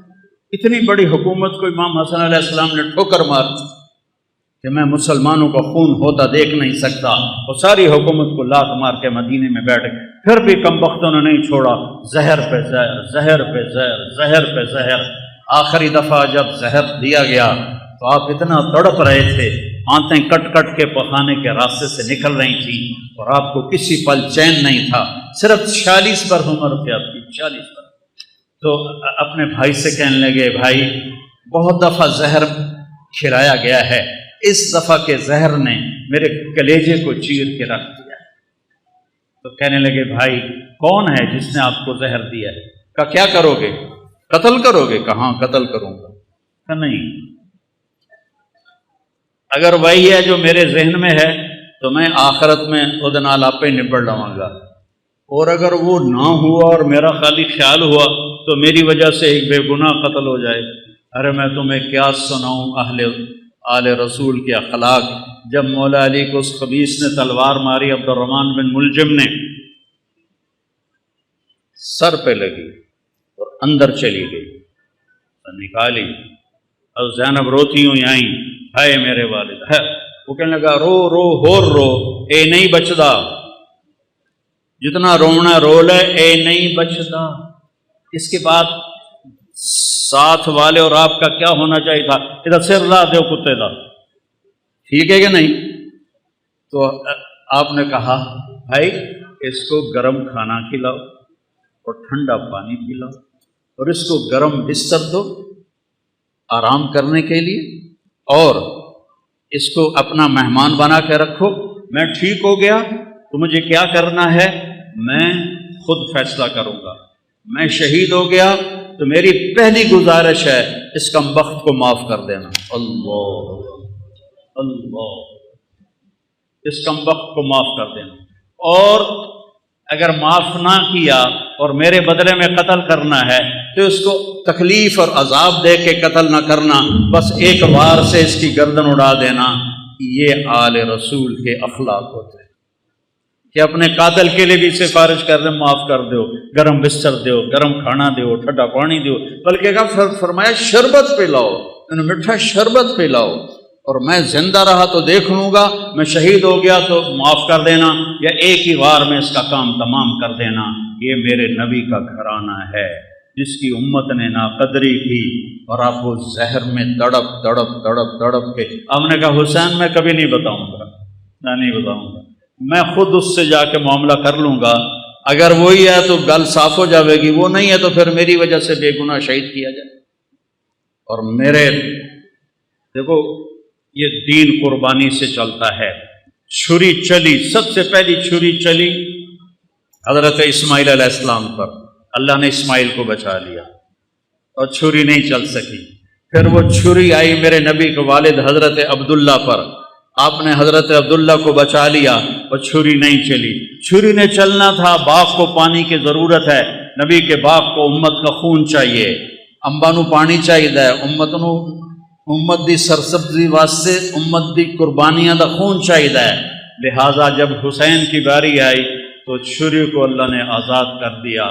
Speaker 1: اتنی بڑی حکومت کو امام حسن علیہ السلام نے ٹھوکر مار دی کہ میں مسلمانوں کا خون ہوتا دیکھ نہیں سکتا، وہ ساری حکومت کو لات مار کے مدینے میں بیٹھ گئے۔ پھر بھی کم بختوں نے نہیں چھوڑا، زہر پہ زہر، زہر پہ زہر، زہر پہ زہر۔ آخری دفعہ جب زہر دیا گیا تو آپ اتنا تڑپ رہے تھے، آنتیں کٹ کٹ کے پخانے کے راستے سے نکل رہی تھیں، اور آپ کو کسی پل چین نہیں تھا۔ صرف 46 پر عمر تھی آپ کی، 46 پر۔ تو اپنے بھائی سے کہنے لگے، بھائی بہت دفعہ زہر کھلایا گیا ہے، اس دفعہ کے زہر نے میرے کلیجے کو چیر کے رکھ دیا۔ تو کہنے لگے، بھائی کون ہے جس نے آپ کو زہر دیا ہے؟ کہا کیا کرو گے؟ قتل کرو گے؟ کہاں قتل کروں گا۔ کہا نہیں، اگر وہی ہے جو میرے ذہن میں ہے تو میں آخرت میں وہ دن آپ پہ نبڑ لواں گا، اور اگر وہ نہ ہوا اور میرا خالی خیال ہوا تو میری وجہ سے ایک بے گناہ قتل ہو جائے۔ ارے میں تمہیں کیا سناؤں آل رسول کے اخلاق۔ جب مولا علی کو اس خبیث نے تلوار ماری، عبد الرحمن بن ملجم نے، سر پہ لگی اور اندر چلی گئی، نکالی، اور زینب روتی ہوئی آئیں، ہائے میرے والد ہے۔ وہ کہنے لگا، رو رو ہور رو، اے نہیں بچدا، جتنا رونا رو لے، اے نہیں بچدا۔ اس کے بعد ساتھ والے اور آپ کا کیا ہونا چاہیے تھا؟ ادھر سر لا دو کتے دا، ٹھیک ہے کہ نہیں؟ تو آپ نے کہا، بھائی اس کو گرم کھانا کھلاؤ اور ٹھنڈا پانی پلاؤ، اور اس کو گرم بستر دو آرام کرنے کے لیے، اور اس کو اپنا مہمان بنا کے رکھو۔ میں ٹھیک ہو گیا تو مجھے کیا کرنا ہے میں خود فیصلہ کروں گا۔ میں شہید ہو گیا تو میری پہلی گزارش ہے اس کمبخت کو معاف کر دینا۔ اللہ اللہ، اس کمبخت کو معاف کر دینا، اور اگر معاف نہ کیا اور میرے بدلے میں قتل کرنا ہے تو اس کو تکلیف اور عذاب دے کے قتل نہ کرنا، بس ایک بار سے اس کی گردن اڑا دینا۔ یہ آل رسول کے اخلاق ہوتے ہیں کہ اپنے قاتل کے لیے بھی سفارش کر دیں، معاف کر دو، گرم بستر دو، گرم کھانا دو، ٹھنڈا پانی دو، بلکہ کہا فرمایا شربت پلاؤ، میٹھا شربت پلاؤ، اور میں زندہ رہا تو دیکھ لوں گا، میں شہید ہو گیا تو معاف کر دینا، یا ایک ہی بار میں اس کا کام تمام کر دینا۔ یہ میرے نبی کا گھرانہ ہے جس کی امت نے ناقدری کی، اور آپ وہ زہر میں تڑپ تڑپ تڑپ تڑپ کے، ہم نے کہا حسین میں کبھی نہیں بتاؤں گا، میں نہیں بتاؤں گا، میں خود اس سے جا کے معاملہ کر لوں گا، اگر وہی ہے تو گل صاف ہو جاوے گی، وہ نہیں ہے تو پھر میری وجہ سے بے گناہ شہید کیا جائے۔ اور میرے دیکھو یہ دین قربانی سے چلتا ہے۔ چھری چلی، سب سے پہلی چھری چلی حضرت اسماعیل علیہ السلام پر، اللہ نے اسماعیل کو بچا لیا اور چھری نہیں چل سکی۔ پھر وہ چھری آئی میرے نبی کے والد حضرت عبداللہ پر، آپ نے حضرت عبداللہ کو بچا لیا اور چھری نہیں چلی۔ چھری نے چلنا تھا، باغ کو پانی کی ضرورت ہے، نبی کے باغ کو امت کا خون چاہیے، انباں نوں پانی چاہیے، امت دی سرسبزی واسطے امت دی قربانیاں دا خون چاہیے۔ لہٰذا جب حسین کی باری آئی تو چھری کو اللہ نے آزاد کر دیا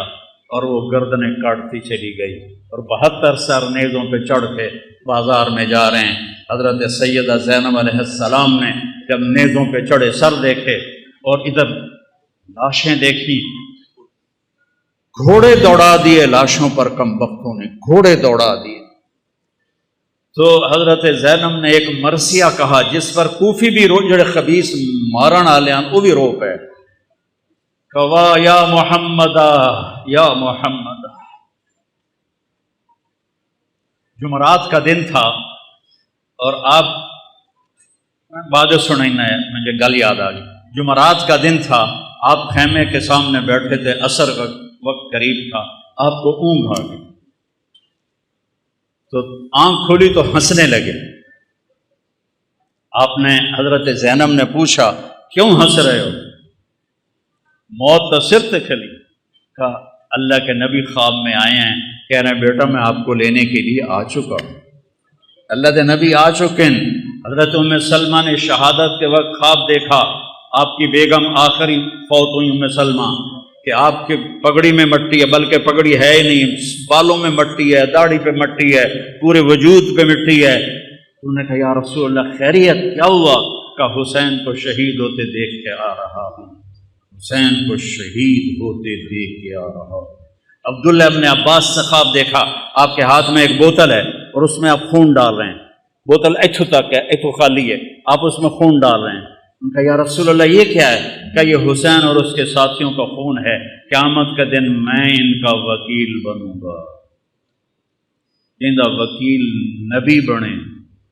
Speaker 1: اور وہ گردنیں کاٹتی چلی گئی، اور 72 سر نیزوں پہ چڑھ کے بازار میں جا رہے ہیں۔ حضرت سیدہ زینب علیہ السلام نے جب نیزوں پہ چڑھے سر دیکھے اور ادھر لاشیں دیکھی، گھوڑے دوڑا دیے لاشوں پر کم بختوں نے، گھوڑے دوڑا دیے۔ تو حضرت زینب نے ایک مرثیہ کہا جس پر کوفی بھی رو، جڑے خبیث مارن والے ہیں وہ بھی رو پے، کہا یا محمد یا محمد۔ جمعرات کا دن تھا اور آپ بعد سننا ہے، مجھے گل یاد آ گئی۔ جمعرات کا دن تھا، آپ خیمے کے سامنے بیٹھے تھے، عصر کا وقت قریب تھا، آپ کو اونگ آ گئی تو آنکھ کھولی تو ہنسنے لگے۔ آپ نے حضرت زینب نے پوچھا کیوں ہنس رہے ہو؟ موت تو سر تے کھلی۔ کہا اللہ کے نبی خواب میں آئے ہیں، کہہ رہے ہیں بیٹا میں آپ کو لینے کے لیے آ چکا ہوں۔ اللہ کے نبی آ چکے ہیں۔ حضرت ام سلمہ نے شہادت کے وقت خواب دیکھا، آپ کی بیگم آخری فوت ہوئی ام سلمہ، کہ آپ کی پگڑی میں مٹی ہے، بلکہ پگڑی ہے ہی نہیں، بالوں میں مٹی ہے، داڑھی پہ مٹی ہے، پورے وجود پہ مٹی ہے۔ انہوں نے کہا یا رسول اللہ خیریت کیا ہوا؟ کہا حسین کو شہید ہوتے دیکھ کے آ رہا ہوں، حسین کو شہید ہوتے دیکھ کے آ رہا ہوں۔ عبداللہ ابن عباس سے خواب دیکھا، آپ کے ہاتھ میں ایک بوتل ہے اور اس میں آپ خون ڈال رہے ہیں، بوتل ایتھو تک ہے، ایتھو خالی ہے، آپ اس میں خون ڈال رہے ہیں۔ ان کا یا رسول اللہ یہ کیا ہے؟ کہ یہ حسین اور اس کے ساتھیوں کا خون ہے، قیامت کا دن میں ان کا وکیل بنوں گا۔ جنہاں وکیل نبی بنے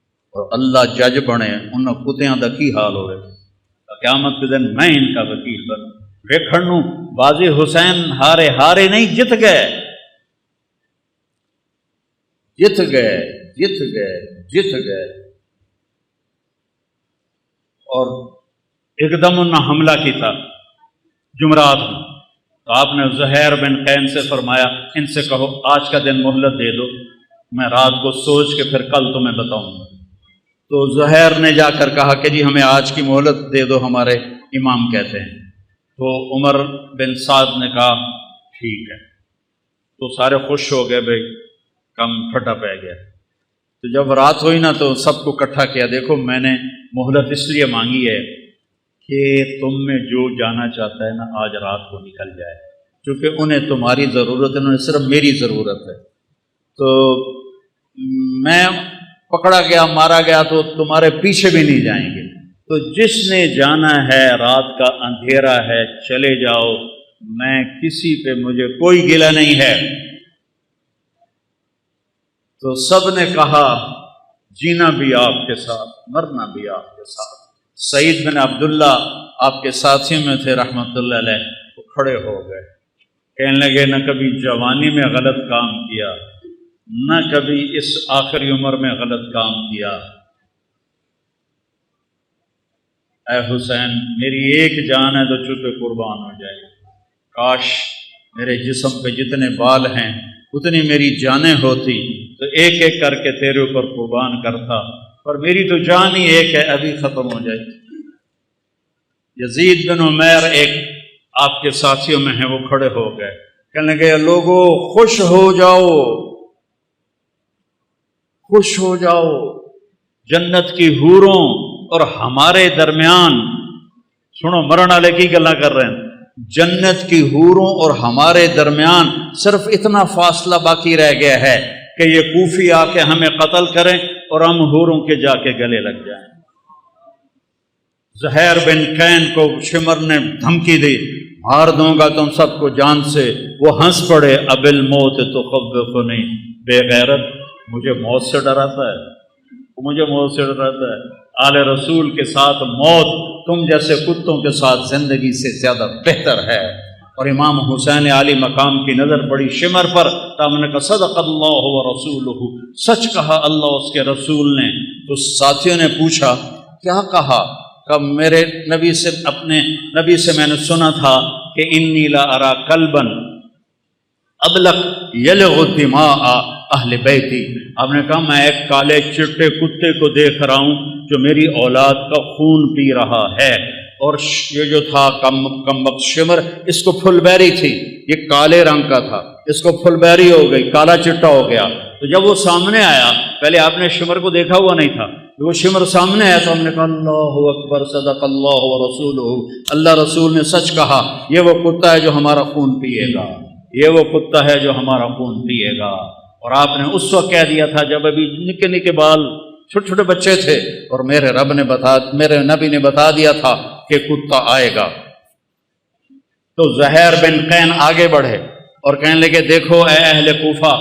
Speaker 1: اور اللہ جج بنے، انہاں کتیاں دا کی حال ہوئے؟ قیامت کے دن میں ان کا وکیل بنوں۔ ویکھن بازی حسین ہارے نہیں، جت گئے جت گئے جت گئے جت گئے۔ اور ایک دم انہوں نے حملہ کیتا جمعرات میں، تو آپ نے زہیر بن قین سے فرمایا ان سے کہو آج کا دن مہلت دے دو، میں رات کو سوچ کے پھر کل تمہیں بتاؤں گا۔ تو زہیر نے جا کر کہا کہ جی ہمیں آج کی مہلت دے دو، ہمارے امام کہتے ہیں۔ تو عمر بن سعد نے کہا ٹھیک ہے۔ تو سارے خوش ہو گئے، بھائی کم پھٹا پہ گیا۔ تو جب رات ہوئی نا تو سب کو اکٹھا کیا، دیکھو میں نے مہلت اس لیے مانگی ہے کہ تم میں جو جانا چاہتا ہے نا آج رات کو نکل جائے، کیونکہ انہیں تمہاری ضرورت ہے، انہیں صرف میری ضرورت ہے۔ تو میں پکڑا گیا، مارا گیا تو تمہارے پیچھے بھی نہیں جائیں گے، تو جس نے جانا ہے رات کا اندھیرا ہے چلے جاؤ، میں کسی پہ مجھے کوئی گلہ نہیں ہے۔ تو سب نے کہا جینا بھی آپ کے ساتھ، مرنا بھی آپ کے ساتھ۔ سعید بن عبداللہ آپ کے ساتھیوں میں تھے رحمۃ اللہ علیہ، وہ کھڑے ہو گئے، کہنے لگے نہ کبھی جوانی میں غلط کام کیا، نہ کبھی اس آخری عمر میں غلط کام کیا۔ اے حسین میری ایک جان ہے تو چوپے قربان ہو جائے، کاش میرے جسم پہ جتنے بال ہیں اتنی میری جانیں ہوتی تو ایک ایک کر کے تیرے اوپر قربان کرتا، پر میری تو جان ہی ایک ہے، ابھی ختم ہو جائے۔ یزید بن عمیر ایک آپ کے ساتھیوں میں ہیں، وہ کھڑے ہو گئے، کہنے لگے لوگو خوش ہو جاؤ، خوش ہو جاؤ، جنت کی حوروں اور ہمارے درمیان، سنو مرن والے کی گلا کر رہے ہیں، جنت کی حوروں اور ہمارے درمیان صرف اتنا فاصلہ باقی رہ گیا ہے کہ یہ کوفی آ کے ہمیں قتل کریں اور ہم حوروں کے جا کے گلے لگ جائیں۔ زہیر بن قین کو شمر نے دھمکی دی، مار دوں گا تم سب کو جان سے۔ وہ ہنس پڑے، اب الموت تخوفنی، بے غیرت مجھے موت سے ڈراتا ہے، مجھے موت سے ڈراتا ہے۔ آل رسول کے ساتھ موت تم جیسے کتوں کے ساتھ زندگی سے زیادہ بہتر ہے۔ اور امام حسین عالی مقام کی نظر پڑی شمر پر، تو ہم نے کہا صدق اللہ و رسولہ، سچ کہا اللہ اس کے رسول نے۔ تو ساتھیوں نے پوچھا کیا کہا؟ کہ میرے نبی سے، اپنے نبی سے میں نے سنا تھا کہ انی لا ارا کلبا ابلق یلغ دماء اہل بیتی۔ آپ نے کہا میں ایک کالے چٹے کتے کو دیکھ رہا ہوں جو میری اولاد کا خون پی رہا ہے۔ اور یہ جو تھا کم وقت شمر، اس کو پھل بیری تھی، یہ کالے رنگ کا تھا، اس کو پھل بیری ہو گئی، کالا چٹا ہو گیا۔ تو جب وہ سامنے آیا، پہلے آپ نے شمر کو دیکھا ہوا نہیں تھا، وہ شمر سامنے آیا تو ہم نے کہا اللہ اکبر صدق اللہ و رسولہ، اللہ رسول نے سچ کہا، یہ وہ کتا ہے جو ہمارا خون پیے گا۔ یہ وہ کتا ہے جو ہمارا خون پیے گا. اور آپ نے اس وقت کہہ دیا تھا جب ابھی نکے نکے بال چھوٹے چھوٹے بچے تھے، اور میرے میرے نبی نے بتا دیا تھا کہ کتا آئے گا. تو زہیر بن قین آگے بڑھے اور کہنے لگے دیکھو اے اہل کوفہ،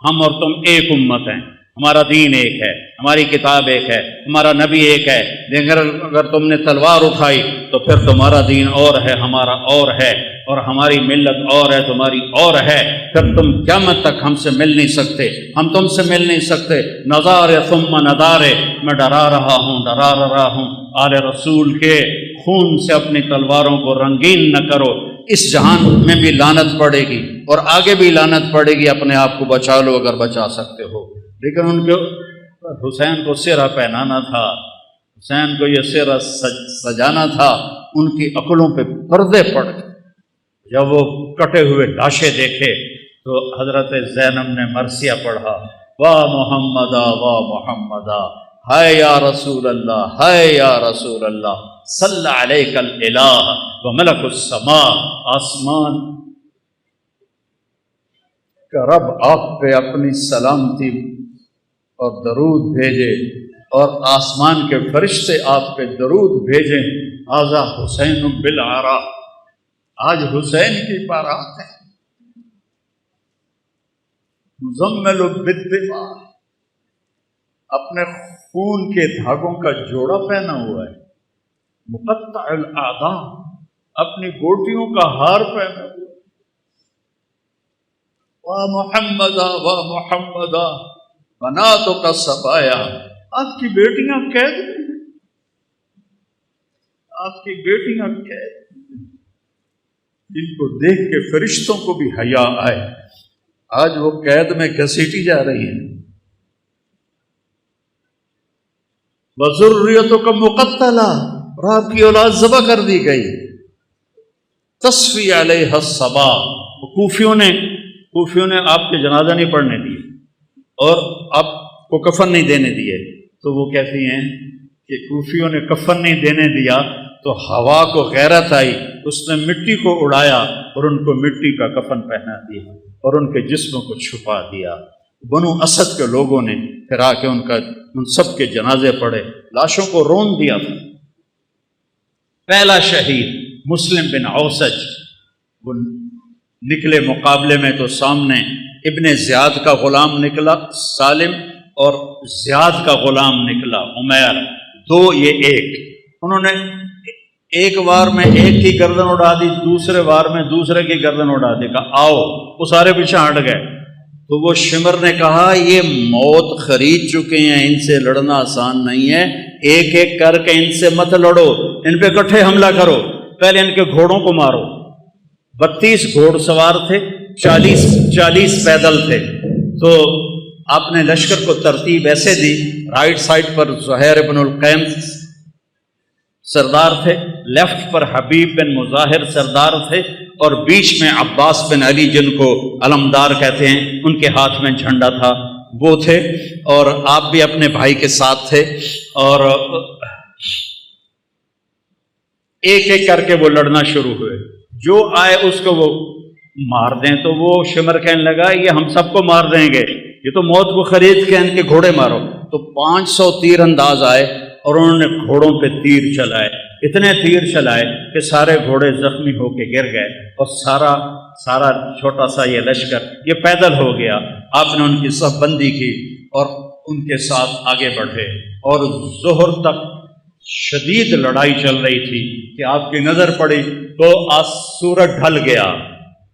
Speaker 1: ہم اور تم ایک امت ہیں، ہمارا دین ایک ہے، ہماری کتاب ایک ہے، ہمارا نبی ایک ہے، لیکن اگر تم نے تلوار اٹھائی تو پھر تمہارا دین اور ہے، ہمارا اور ہے، اور ہماری ملت اور ہے، تمہاری اور ہے، پھر تم قیامت تک ہم سے مل نہیں سکتے، ہم تم سے مل نہیں سکتے. نظارے ثم نظارے، میں ڈرا رہا ہوں آل رسول کے خون سے اپنی تلواروں کو رنگین نہ کرو. اس جہان میں بھی لعنت پڑے گی اور آگے بھی لعنت پڑے گی، اپنے آپ کو بچا لو اگر بچا سکتے ہو. لیکن ان کو حسین کو سرہ پہنانا تھا، حسین کو یہ سرہ سجانا تھا. ان کی عقلوں پہ پردے پڑ گئے. جب وہ کٹے ہوئے لاشیں دیکھے تو حضرت زینب نے مرثیہ پڑھا، واہ محمدا واہ محمدا، ہائے یا رسول اللہ، ہائے یا رسول اللہ، صلی علیک الالہ وملک السماء. آسمان کا رب آپ پہ اپنی سلامتی اور درود بھیجے، اور آسمان کے فرشتے آپ پہ درود بھیجیں. ھذا حسین بالعراء، آج حسین کی بارات ہے. مزمل بالدماء، اپنے خون کے دھاگوں کا جوڑا پہنا ہوا ہے. مقطع الاعضاء، اپنی گوٹیوں کا ہار پہنا ہوا ہے. واہ محمدا واہ محمدا بناتک صبایا، آپ کی بیٹیاں قید میں ہیں، آپ کی بیٹیاں قید میں ہیں. جن کو دیکھ کے فرشتوں کو بھی حیا آئے. آج وہ قید میں گھسیٹی جا رہی ہیں. وذریتک مقتلہ، اور آپ کی اولاد ذبح کر دی گئی. تصفی علیہ الصبا، کوفیوں نے آپ کے جنازہ نہیں پڑھنے دیے اور آپ کو کفن نہیں دینے دیے. تو وہ کہتی ہیں کہ کوفیوں نے کفن نہیں دینے دیا تو ہوا کو غیرت آئی، اس نے مٹی کو اڑایا اور ان کو مٹی کا کفن پہنا دیا اور ان کے جسموں کو چھپا دیا. بنو اسد کے لوگوں نے پھر آ کے ان سب کے جنازے پڑھے، لاشوں کو رون دیا تھا. پہلا شہید مسلم بن اوسج، وہ نکلے مقابلے میں تو سامنے ابن زیاد کا غلام نکلا سالم، اور زیاد کا غلام نکلا عمیر. دو یہ ایک، انہوں نے ایک وار میں ایک کی گردن اڑا دی، دوسرے وار میں دوسرے کی گردن اڑا دی. کہا آؤ، وہ سارے پیچھے ہٹ گئے. تو وہ شمر نے کہا یہ موت خرید چکے ہیں، ان سے لڑنا آسان نہیں ہے، ایک ایک کر کے ان سے مت لڑو، ان پہ اکٹھے حملہ کرو، پہلے ان کے گھوڑوں کو مارو. 32 گھوڑ سوار تھے، 40 پیدل تھے. تو آپ نے لشکر کو ترتیب ایسے دی، رائٹ سائڈ پر زہیر بن القیم سردار تھے، لیفٹ پر حبیب بن مظاہر سردار تھے، اور بیچ میں عباس بن علی جن کو علمدار کہتے ہیں، ان کے ہاتھ میں جھنڈا تھا، وہ تھے. اور آپ بھی اپنے بھائی کے ساتھ تھے، اور ایک ایک کر کے وہ لڑنا شروع ہوئے. جو آئے اس کو وہ مار دیں. تو وہ شمر کہنے لگا یہ ہم سب کو مار دیں گے، یہ تو موت کو خرید کے ان کے گھوڑے مارو. تو 500 تیر انداز آئے اور انہوں نے گھوڑوں پہ تیر چلائے. اتنے تیر چلائے کہ سارے گھوڑے زخمی ہو کے گر گئے، اور سارا چھوٹا سا یہ لشکر یہ پیدل ہو گیا. آپ نے ان کی صف بندی کی اور ان کے ساتھ آگے بڑھے، اور ظہر تک شدید لڑائی چل رہی تھی کہ آپ کی نظر پڑی تو سورج ڈھل گیا.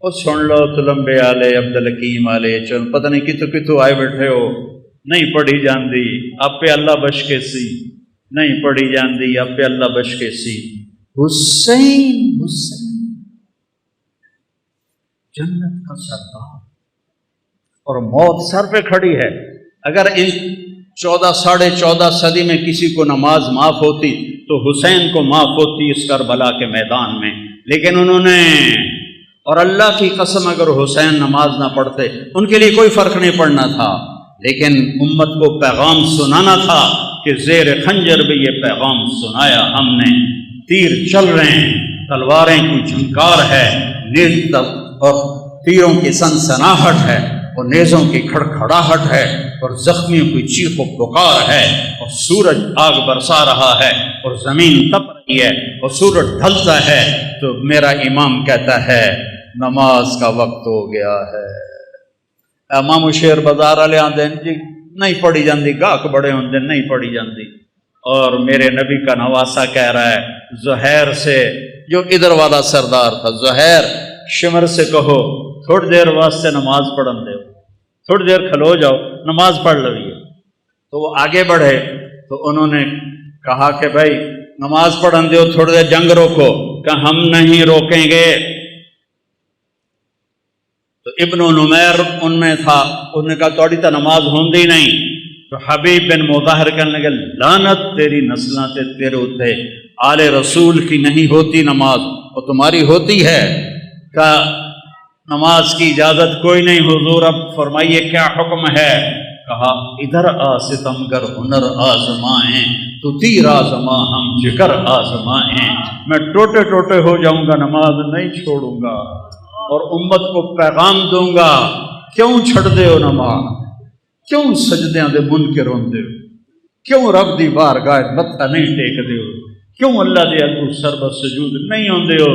Speaker 1: اور سن لو تلمبے آلے عبدالحکیم آلے، چل پتہ نہیں کتوں آئے بیٹھے ہو، نہیں پڑھی جاندی آپ پہ اللہ بش کے سی، نہیں پڑھی جاندی آپ پہ اللہ بش کے سی. حسین جنت کا سردار، اور موت سر پہ کھڑی ہے. اگر ان 14 صدی میں کسی کو نماز معاف ہوتی تو حسین کو معاف ہوتی اس کربلا کے میدان میں. لیکن انہوں نے، اور اللہ کی قسم اگر حسین نماز نہ پڑھتے ان کے لیے کوئی فرق نہیں پڑنا تھا، لیکن امت کو پیغام سنانا تھا کہ زیر خنجر بھی یہ پیغام سنایا ہم نے. تیر چل رہے ہیں، تلواریں کی جھنکار ہے، اور تیروں کی سنسناہٹ ہے اور نیزوں کی کھڑکھڑاہٹ ہے اور زخمیوں کی چیخ و پکار ہے اور سورج آگ برسا رہا ہے اور زمین تپ رہی ہے اور سورج ڈھلتا ہے، تو میرا امام کہتا ہے نماز کا وقت ہو گیا ہے۔ امام شیر بازار والے آتے ہیں جی نہیں پڑھی جاندی، گاہک بڑے ہوندے نہیں پڑھی جاندی، اور میرے نبی کا نواسا کہہ رہا ہے زہیر سے، جو ادھر والا سردار تھا، زہیر شمر سے کہو تھوڑی دیر واسطے نماز پڑھن دے، تھوڑی دیر کھلو جاؤ نماز پڑھ لویے۔ تو وہ آگے بڑھے تو انہوں نے کہا کہ بھائی نماز پڑھن دیو، تھوڑی دیر جنگ روکو، کہ ہم نہیں روکیں گے۔ تو ابن نمیر ان میں تھا، انہوں نے کہا توڑی تو نماز ہوندی نہیں۔ تو حبیب بن مظاہر کہنے لگے لعنت تیری نسلاں تے تیرے اوتے، آل رسول کی نہیں ہوتی نماز اور تمہاری ہوتی ہے۔ کہ نماز کی اجازت کوئی نہیں حضور، اب فرمائیے کیا حکم ہے؟ کہا ادھر آ ستمگر ہنر آزمائیں، تو تیر آزماں ہم جگر آزمائیں، میں ٹوٹے ٹوٹے ہو جاؤں گا نماز نہیں چھوڑوں گا اور امت کو پیغام دوں گا۔ کیوں چھڑ دے ہو نماز؟ کیوں سجدیاں دے منکر ہوندے ہو؟ کیوں رب دی بارگاہ متھا نہیں ٹیک دے ہو؟ کیوں اللہ دے اگوں سربت سجود نہیں ہوندے ہو؟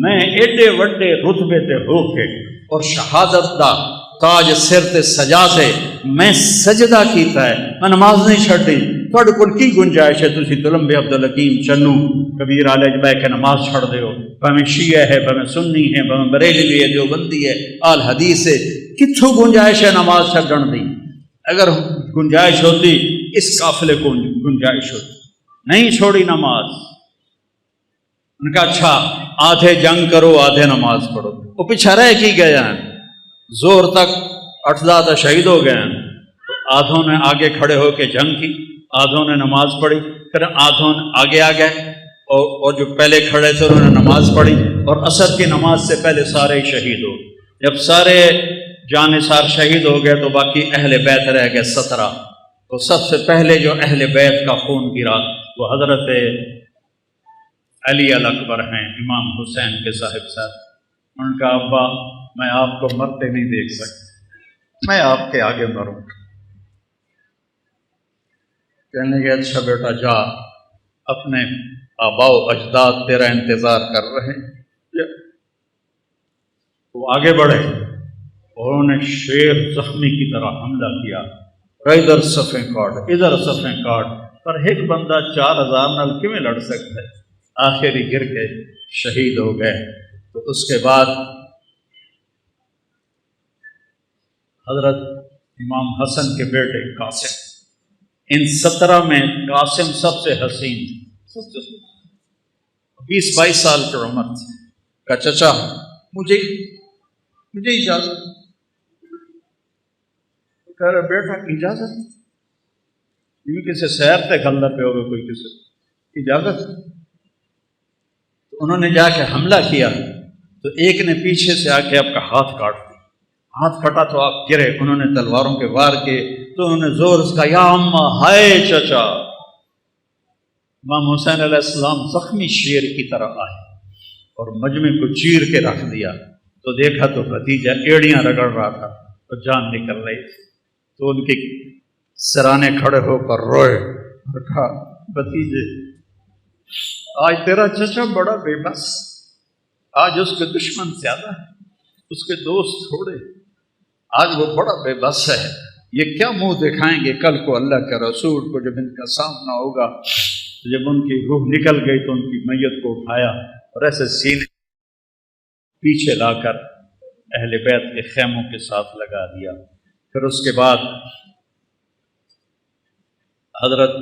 Speaker 1: میں ایڈے وڈے رتبے تے ہو کے اور شہادت دا تاج سر تے سجا تے میں سجدہ کیتا ہے، میں نماز نہیں چھڑی، تھوڑے کول کی گنجائش ہے تسی تلمبے عبدالحکیم چنو کبیر والے بہ کے نماز چھڑ دے ہو؟ بھاویں شیعہ ہے، بھاویں سنی ہے، بھاویں بریلوی ہے، دیوبندی ہے، آل حدیث ہے، کتھوں گنجائش ہے نماز چھڑن دی؟ اگر گنجائش ہوتی اس قافلے کو گنجائش ہوتی، نہیں چھوڑی نماز۔ ان کا اچھا آدھے جنگ کرو آدھے نماز پڑھو، وہ پیچھے رہ کی گئے ہیں، زور تک 8 شہید ہو گئے ہیں۔ آدھوں نے آگے کھڑے ہو کے جنگ کی، آدھوں نے نماز پڑھی، پھر آدھوں آگے آ گئے اور جو پہلے کھڑے تھے انہوں نے نماز پڑھی، اور عصر کی نماز سے پہلے سارے شہید ہو۔ جب سارے جانثار شہید ہو گئے تو باقی اہل بیت رہ گئے 17۔ تو سب سے پہلے جو اہل بیت کا خون گرا وہ حضرت علی الاکبر ہیں، امام حسین کے صاحب صاحب۔ ان کا ابا میں آپ کو مرتے نہیں دیکھ سکتا، میں آپ کے آگے مروں۔ کہنے لگے اچھا بیٹا جا، اپنے آباء و اجداد تیرا انتظار کر رہے ہیں۔ وہ آگے بڑھے اور انہوں نے شیر زخمی کی طرح حملہ کیا، ادھر صفیں کاٹ ادھر صفیں کاٹ، پر ایک بندہ 4000 نال کیویں لڑ سکتا ہے؟ آخری گر کے شہید ہو گئے۔ تو اس کے بعد حضرت امام حسن کے بیٹے قاسم، ان 17 میں قاسم سب سے حسین، 20-22 سال کی عمر تھی۔ کہ چچا مجھے اجازت، کہہ رہے بیٹا اجازت؟ یہ کسی سیر تے گھلدا پہ ہوگا کوئی کسی اجازت؟ تو انہوں نے جا کے حملہ کیا تو ایک نے پیچھے سے آ کے آپ کا ہاتھ کاٹ دیا، ہاتھ کٹا تو آپ گرے، انہوں نے تلواروں کے وار کیے تو انہوں نے زور سے کہا یا اماں، ہائے چچا۔ امام حسین علیہ السلام زخمی شیر کی طرح آئے اور مجمع کو چیر کے رکھ دیا، تو دیکھا تو بھتیجا ایڑیاں رگڑ رہا تھا تو جان نکل رہی تھی، تو ان کے سرانے کھڑے ہو کر روئے اور کہا بھتیجے آج تیرا چچا بڑا بے بس، آج اس کے دشمن زیادہ ہے، اس کے دوست تھوڑے، آج وہ بڑا بے بس ہے، یہ کیا منہ دکھائیں گے کل کو اللہ کے رسول کو جب ان کا سامنا ہوگا۔ جب ان کی روح نکل گئی تو ان کی میت کو اٹھایا اور ایسے سینے پیچھے لا کر اہل بیت کے خیموں کے ساتھ لگا دیا۔ پھر اس کے بعد حضرت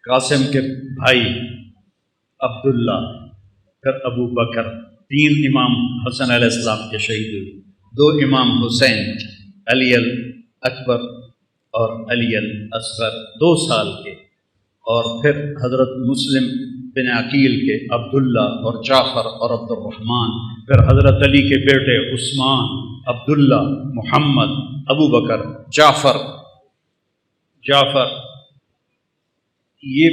Speaker 1: قاسم کے بھائی عبداللہ، پھر ابو بکر، 3 امام حسن علیہ السلام کے شہید ہوئے، 2 امام حسین، علی الاکبر اور علی الاصغر 2 سال کے، اور پھر حضرت مسلم بن عقیل کے عبداللہ اور جعفر اور عبد الرحمن، پھر حضرت علی کے بیٹے عثمان، عبداللہ، محمد، ابو بکر، جعفر، یہ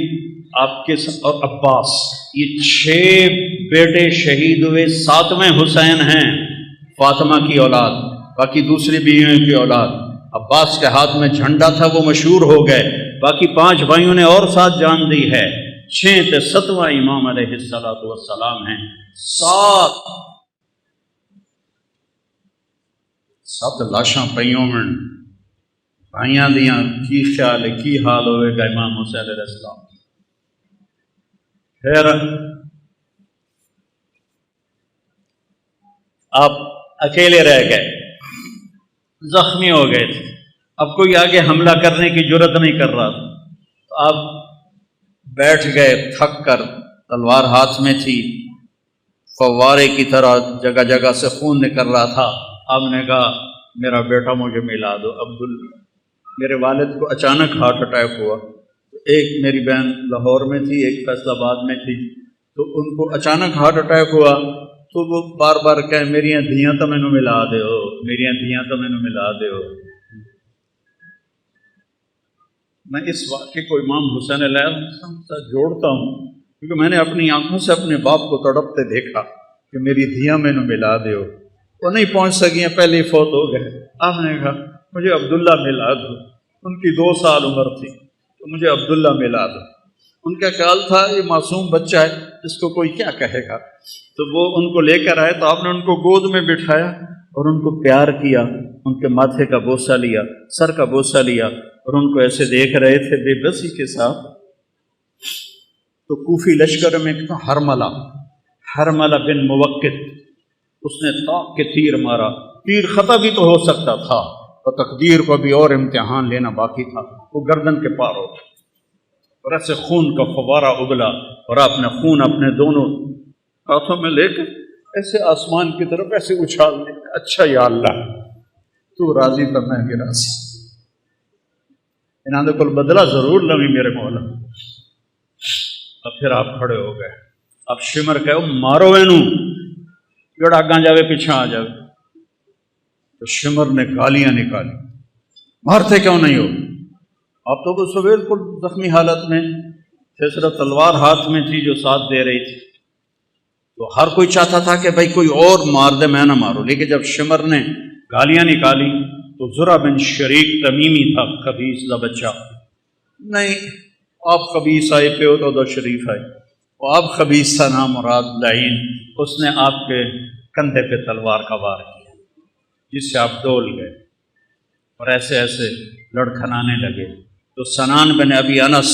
Speaker 1: آپ کے اور عباس، یہ 6 بیٹے شہید ہوئے، 7ویں حسین ہیں۔ فاطمہ کی اولاد، باقی دوسری بیویوں کی اولاد۔ عباس کے ہاتھ میں جھنڈا تھا، وہ مشہور ہو گئے، باقی 5 بھائیوں نے اور ساتھ جان دی ہے۔ 6 تے 7واں امام علیہ السلام ہیں۔ 7 لاشاں پئیوں میں بھائیاں دیاں، کی خیال ہے کی حال ہوئے گا امام حسین علیہ السلام۔ پھر آپ اکیلے رہ گئے، زخمی ہو گئے تھے، اب کوئی آگے حملہ کرنے کی جرت نہیں کر رہا تھا، تو آپ بیٹھ گئے تھک کر، تلوار ہاتھ میں تھی، فوارے کی طرح جگہ جگہ سے خون نکل رہا تھا۔ آپ نے کہا میرا بیٹا مجھے ملا دو عبداللہ۔ میرے والد کو اچانک ہارٹ اٹیک ہوا، ایک میری بہن لاہور میں تھی، ایک فیصل آباد میں تھی، تو ان کو اچانک ہارٹ اٹیک ہوا، تو وہ بار بار کہیں میریاں دھیاں تو مینوں ملا دیو، میریاں دھیاں تو مینوں ملا دیو۔ میں اس واقعے کو امام حسین علیہ السلام سے جوڑتا ہوں کیونکہ میں نے اپنی آنکھوں سے اپنے باپ کو تڑپتے دیکھا کہ میری دھیاں مینوں ملا دیو۔ وہ نہیں پہنچ سکیں، پہلے ہی فوت ہو گئے۔ آپ نے کہا مجھے عبداللہ ملا دو، ان کی 2 سال عمر تھی، تو مجھے عبداللہ ملا دو۔ ان کا خیال تھا یہ معصوم بچہ ہے، اس کو کوئی کیا کہے گا، تو وہ ان کو لے کر آئے، تو آپ نے ان کو گود میں بٹھایا اور ان کو پیار کیا، ان کے ماتھے کا بوسہ لیا، سر کا بوسہ لیا، اور ان کو ایسے دیکھ رہے تھے بے بسی کے ساتھ۔ تو کوفی لشکر میں ایک تھا حرملہ بن موقت، اس نے طاق کے تیر مارا، تیر خطا بھی تو ہو سکتا تھا، اور تقدیر کو بھی اور امتحان لینا باقی تھا، وہ گردن کے پار ہو گیا، اور ایسے خون کا فوارہ ابلا، اور آپ نے خون اپنے دونوں ہاتھوں میں لے کر ایسے آسمان کی طرف ایسے اچھال دیا۔ اچھا یا اللہ تو راضی تو میں بھی راضی، انہوں نے کل بدلہ ضرور لوی میرے مولا۔ اور پھر آپ کھڑے ہو گئے، اب شمر کہو مارو اینو، جڑا آگاں جاوے پیچھے آ جاوے۔ تو شمر نے گالیاں نکالی، مارتے کیوں نہیں ہو؟ آپ تو اس بالکل زخمی حالت میں تھے، صرف تلوار ہاتھ میں تھی جو ساتھ دے رہی تھی، تو ہر کوئی چاہتا تھا کہ بھائی کوئی اور مار دے، میں نہ مارو۔ لیکن جب شمر نے گالیاں نکالی تو زرع بن شریک تمیمی تھا، خبیث کا بچہ، نہیں آپ خبیث آئے پہ ہو تو شریف آئے، وہ آپ خبیث تھا نام مراد لعین، اس نے آپ کے کندھے پہ تلوار کا وار کیا، جس سے آپ ڈول گئے اور ایسے ایسے لڑکھنانے لگے۔ تو سنان بن ابی انس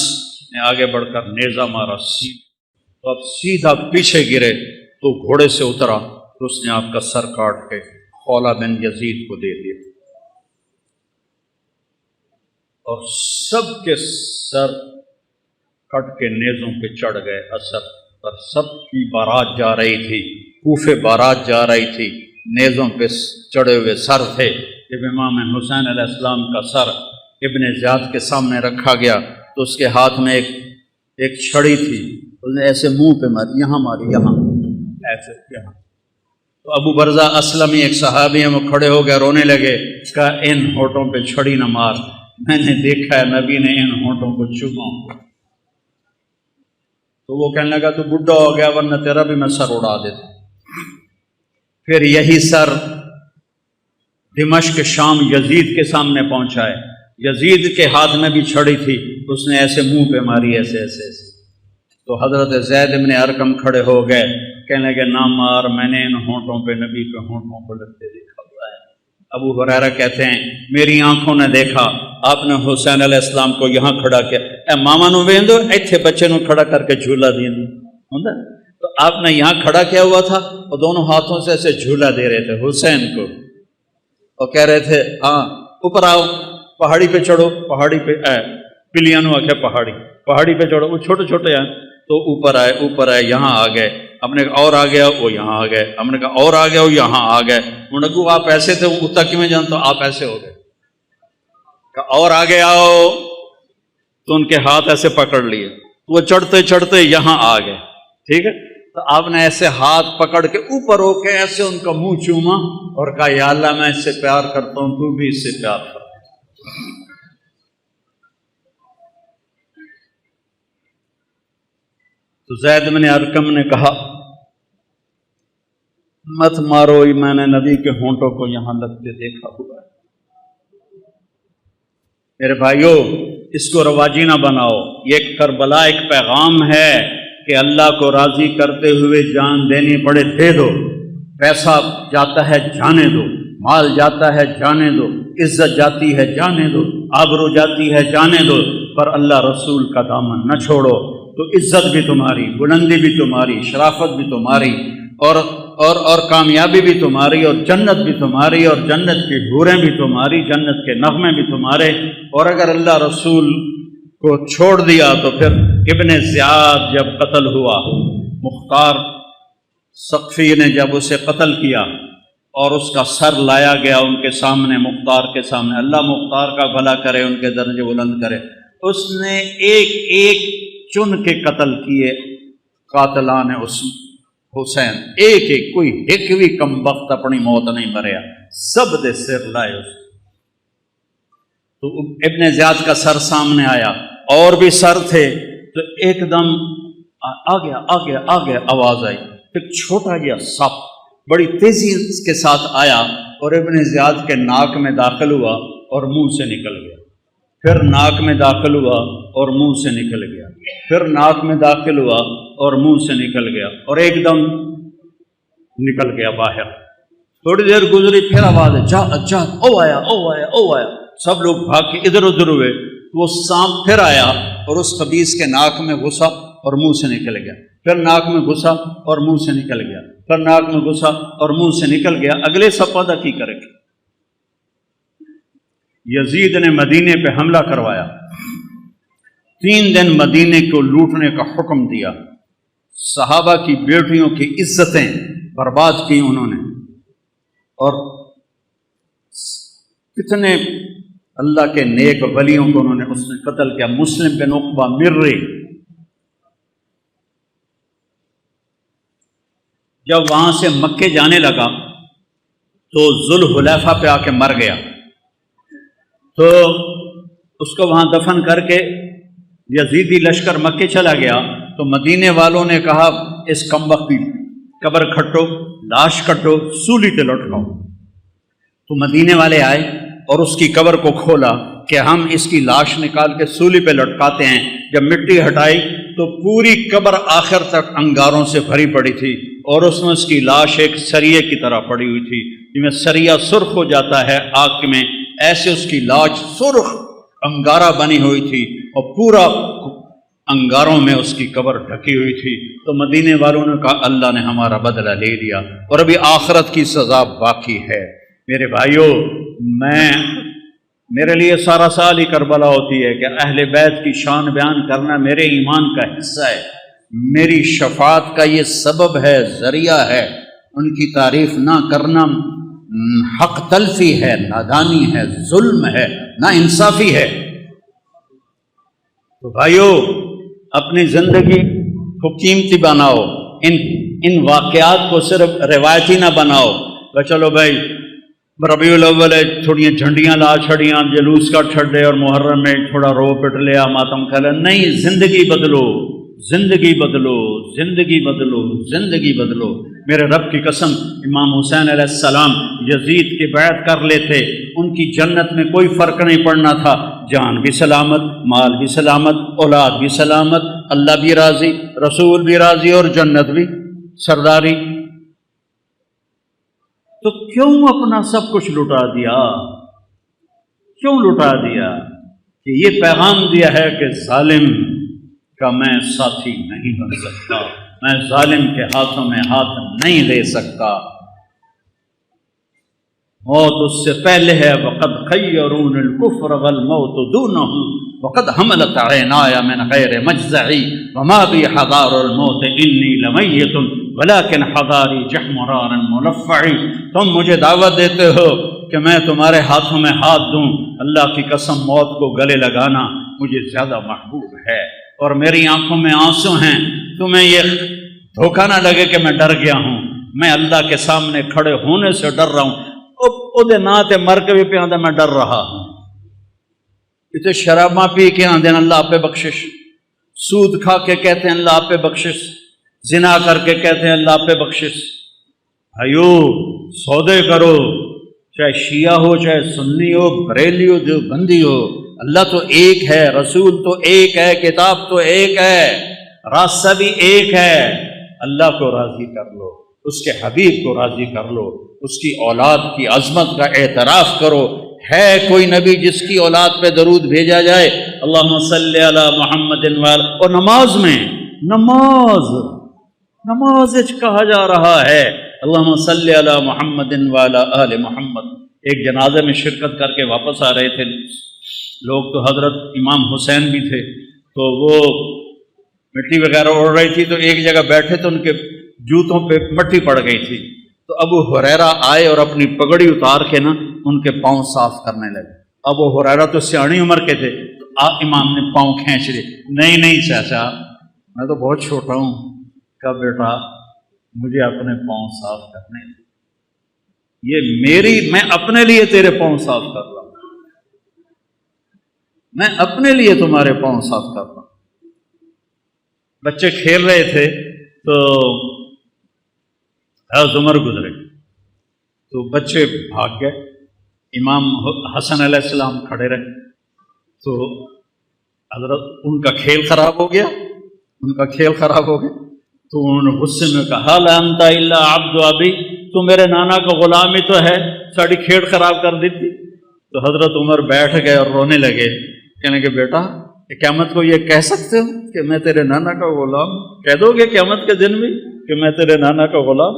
Speaker 1: نے آگے بڑھ کر نیزہ مارا، تو اب سیدھا پیچھے گرے، تو گھوڑے سے اترا تو اس نے آپ کا سر کاٹ کے خولہ بن یزید کو دے دیا، اور سب کے سر کٹ کے نیزوں پہ چڑھ گئے اثر پر۔ سب کی بارات جا رہی تھی، کوفے بارات جا رہی تھی، نیزوں پہ چڑھے ہوئے سر تھے۔ جب امام حسین علیہ السلام کا سر ابن زیاد کے سامنے رکھا گیا تو اس کے ہاتھ میں ایک چھڑی تھی، اس نے ایسے منہ پہ ماری، یہاں ماری، یہاں ایسے یہاں۔ تو ابو برزہ اسلمی ایک صحابی ہیں، وہ کھڑے ہو گئے، رونے لگے، کہا ان ہونٹوں پہ چھڑی نہ مار، میں نے دیکھا ہے نبی نے ان ہونٹوں کو چوما۔ تو وہ کہنے لگا تو بڈھا ہو گیا، ورنہ تیرا بھی میں سر اڑا دیتا۔ پھر یہی سر دمشق شام یزید کے سامنے پہنچا ہے، یزید کے ہاتھ میں بھی چھڑی تھی، اس نے ایسے منہ پہ ماری، ایسے ایسے ایسے۔ تو حضرت زید بن ارقم کھڑے ہو گئے، کہنے لگے نہ مار، میں نے ان ہونٹوں پہ نبی کے ہونٹوں کو لگتے دیکھا ہوا ہے۔ ابو ہریرہ کہتے ہیں میری آنکھوں نے دیکھا، آپ نے حسین علیہ السلام کو یہاں کھڑا کیا، اے ماما نو ویندو ایتھے بچے نو کھڑا کر کے جھولا دیں ہوندا، تو آپ نے یہاں کھڑا کیا ہوا تھا، اور دونوں ہاتھوں سے ایسے جھولا دے رہے تھے حسین کو، اور کہہ رہے تھے ہاں اوپر آؤ، پہاڑی پہ چڑھو، پہاڑی پہ پلیاں نو آکھیا پہاڑی پہ چڑھو، وہ چھوٹے چھوٹے ہیں تو اوپر آئے، یہاں آ گئے، ہم نے کہا اور آ گیا، وہ یہاں آ گئے، ہم نے کہا اور آ گیا، وہ یہاں آ گئے، انہوں نے کہا آپ ایسے تھے، وہ تک میں جانتا ہوں آپ ایسے ہو گئے، کہا اور آگے آؤ، تو ان کے ہاتھ ایسے پکڑ لیے، وہ چڑھتے چڑھتے یہاں آ گئے، ٹھیک ہے، تو آپ نے ایسے ہاتھ پکڑ کے اوپر ہو کے ایسے ان کا منہ چوما اور کہا یا اللہ میں اس سے پیار کرتا ہوں، تو بھی اس سے پیار کر۔ تو زید بن ارقم نے کہا مت مارو، میں نے نبی کے ہونٹوں کو یہاں لگتے دیکھا ہوا ہے۔ میرے بھائیوں، اس کو رواجی نہ بناؤ۔ یہ کربلا ایک پیغام ہے کہ اللہ کو راضی کرتے ہوئے جان دینی پڑے دے دو، پیسہ جاتا ہے جانے دو، مال جاتا ہے جانے دو، عزت جاتی ہے جانے دو، آبرو جاتی ہے جانے دو، پر اللہ رسول کا دامن نہ چھوڑو تو عزت بھی تمہاری، بلندی بھی تمہاری، شرافت بھی تمہاری، اور کامیابی بھی تمہاری، اور جنت بھی تمہاری، اور جنت کی حوریں بھی تمہاری، جنت کے نغمے بھی تمہارے۔ اور اگر اللہ رسول کو چھوڑ دیا تو پھر ابن زیاد جب قتل ہوا، مختار ثقفی نے جب اسے قتل کیا اور اس کا سر لایا گیا ان کے سامنے، مختار کے سامنے، اللہ مختار کا بھلا کرے، ان کے درجے بلند کرے، اس نے ایک ایک چن کے قتل کیے قاتلان حسین، ایک ایک، کوئی ایک بھی کم وقت اپنی موت نہیں مریا، سب دے سر لائے اس۔ تو ابن زیاد کا سر سامنے آیا، اور بھی سر تھے، تو ایک دم آ گیا آواز آئی، ایک چھوٹا جا سپ بڑی تیزی کے ساتھ آیا اور ابن زیاد کے ناک میں داخل ہوا اور منہ سے نکل گیا، پھر ناک میں داخل ہوا اور منہ سے نکل گیا، پھر ناک میں داخل ہوا اور منہ سے نکل گیا، اور ایک دم نکل گیا باہر۔ تھوڑی دیر گزری، پھر آواز ہے، جا او آیا، سب لوگ بھاگ کے ادھر ادھر ہوئے، وہ سانپ پھر آیا اور اس خبیث کے ناک میں گھسا اور منہ سے نکل گیا، پھر ناک میں گھسا اور منہ سے نکل گیا، پھر ناک میں گھسا اور منہ سے نکل گیا۔ اگلے سپادہ کی کرے گا؟ یزید نے مدینے پہ حملہ کروایا، 3 دن مدینے کو لوٹنے کا حکم دیا، صحابہ کی بیٹیوں کی عزتیں برباد کی انہوں نے، اور کتنے اللہ کے نیک ولیوں کو انہوں نے اس نے قتل کیا۔ مسلم بن عقبہ مرری جب وہاں سے مکے جانے لگا تو ذوالحلیفہ پہ آ کے مر گیا، تو اس کو وہاں دفن کر کے یزیدی لشکر مکے چلا گیا، تو مدینے والوں نے کہا اس کمبخت کی قبر کھٹو، لاش کٹو، سولی پہ لٹکاؤ۔ تو مدینے والے آئے اور اس کی قبر کو کھولا کہ ہم اس کی لاش نکال کے سولی پہ لٹکاتے ہیں۔ جب مٹی ہٹائی تو پوری قبر آخر تک انگاروں سے بھری پڑی تھی، اور اس میں اس کی لاش ایک سریے کی طرح پڑی ہوئی تھی، جس میں سریا سرخ ہو جاتا ہے آگ میں، ایسے اس کی لاش سرخ انگارہ بنی ہوئی تھی، اور پورا انگاروں میں اس کی قبر ڈھکی ہوئی تھی۔ تو مدینے والوں نے کہا اللہ نے ہمارا بدلہ لے لیا، اور ابھی آخرت کی سزا باقی ہے۔ میرے بھائیوں، میرے لیے سارا سال ہی کربلا ہوتی ہے کہ اہل بیت کی شان بیان کرنا میرے ایمان کا حصہ ہے، میری شفاعت کا یہ سبب ہے، ذریعہ ہے۔ ان کی تعریف نہ کرنا حق تلفی ہے، نادانی ہے، ظلم ہے، نا انصافی ہے۔ تو بھائیو، اپنی زندگی کو قیمتی بناؤ، ان واقعات کو صرف روایتی نہ بناؤ کہ چلو بھائی ربیع الاول ہے، تھوڑی جھنڈیاں لا چھڑیاں، جلوس کا چھڑے، اور محرم میں تھوڑا رو پٹ لیا، ماتم کھلا۔ نہیں، زندگی بدلو، زندگی بدلو، زندگی بدلو، زندگی بدلو۔ میرے رب کی قسم، امام حسین علیہ السلام یزید کی بیعت کر لیتے، ان کی جنت میں کوئی فرق نہیں پڑنا تھا، جان بھی سلامت، مال بھی سلامت، اولاد بھی سلامت، اللہ بھی راضی، رسول بھی راضی، اور جنت بھی سرداری۔ تو کیوں اپنا سب کچھ لٹا دیا؟ کیوں لٹا دیا؟ کہ یہ پیغام دیا ہے کہ ظالم کا میں ساتھی نہیں بن سکتا، میں ظالم کے ہاتھوں میں ہاتھ نہیں لے سکتا۔ موت اس سے پہلے ہے، وقد خیرون الکفر والموت دونہ، وقد حملت عینایا من غیر مجزعی، وما بی حضار الموت انی لمیت ولیکن حضاری جحمرار ملفعی۔ تم مجھے دعوت دیتے ہو کہ میں تمہارے ہاتھوں میں ہاتھ دوں، اللہ کی قسم موت کو گلے لگانا مجھے زیادہ محبوب ہے، اور میری آنکھوں میں آنسو ہیں۔ تمہیں یہ دھوکہ نہ لگے کہ میں ڈر گیا ہوں، میں اللہ کے سامنے کھڑے ہونے سے ڈر رہا ہوں۔ او ناتے مر کے بھی پہ آدھا میں ڈر رہا ہوں۔ اسے شراباں پی کے آدھے اللہ آپ پہ بخشش، سود کھا کے کہتے ہیں اللہ آپ پہ بخشش، زنا کر کے کہتے ہیں اللہ آپ پہ بخشش۔ بھائیو سودے کرو، چاہے شیعہ ہو، چاہے سنی ہو، بریلی ہو، دیوبندی ہو، اللہ تو ایک ہے، رسول تو ایک ہے، کتاب تو ایک ہے، راستہ بھی ایک ہے۔ اللہ کو راضی کر لو، اس کے حبیب کو راضی کر لو، اس کی اولاد کی عظمت کا اعتراف کرو۔ ہے کوئی نبی جس کی اولاد پہ درود بھیجا جائے؟ اللہم صلی علی محمد وعلی، اور نماز کہا جا رہا ہے اللہم صلی علی محمد وعلی آل محمد۔ ایک جنازے میں شرکت کر کے واپس آ رہے تھے لوگ، تو حضرت امام حسین بھی تھے، تو وہ مٹی وغیرہ اڑ رہی تھی، تو ایک جگہ بیٹھے تو ان کے جوتوں پہ مٹی پڑ گئی تھی، تو ابو ہریرہ آئے اور اپنی پگڑی اتار کے نا ان کے پاؤں صاف کرنے لگے۔ ابو ہریرہ تو سیاਣੀ عمر کے تھے، تو امام نے پاؤں کھینچ لیے۔ نہیں چاچا، میں تو بہت چھوٹا ہوں۔ کہا بیٹا مجھے اپنے پاؤں صاف کرنے، یہ میں اپنے لیے تیرے پاؤں صاف کر رہا ہوں، میں اپنے لیے تمہارے پاؤں صاف کر رہا ہوں۔ بچے کھیل رہے تھے تو عمر گزرے، تو بچے بھاگ گئے، امام حسن علیہ السلام کھڑے رہے، تو حضرت ان کا کھیل خراب ہو گیا، تو انہوں نے غصے میں کہا لا انت الا عبد ابی، تو میرے نانا کا غلام ہی تو ہے، ساری کھیل خراب کر دی تھی۔ تو حضرت عمر بیٹھ گئے اور رونے لگے، کہنے کہ بیٹا قیامت کو یہ کہہ سکتے ہو کہ میں تیرے نانا کا غلام؟ کہہ دو گے قیامت کے دن بھی کہ میں تیرے نانا کا غلام؟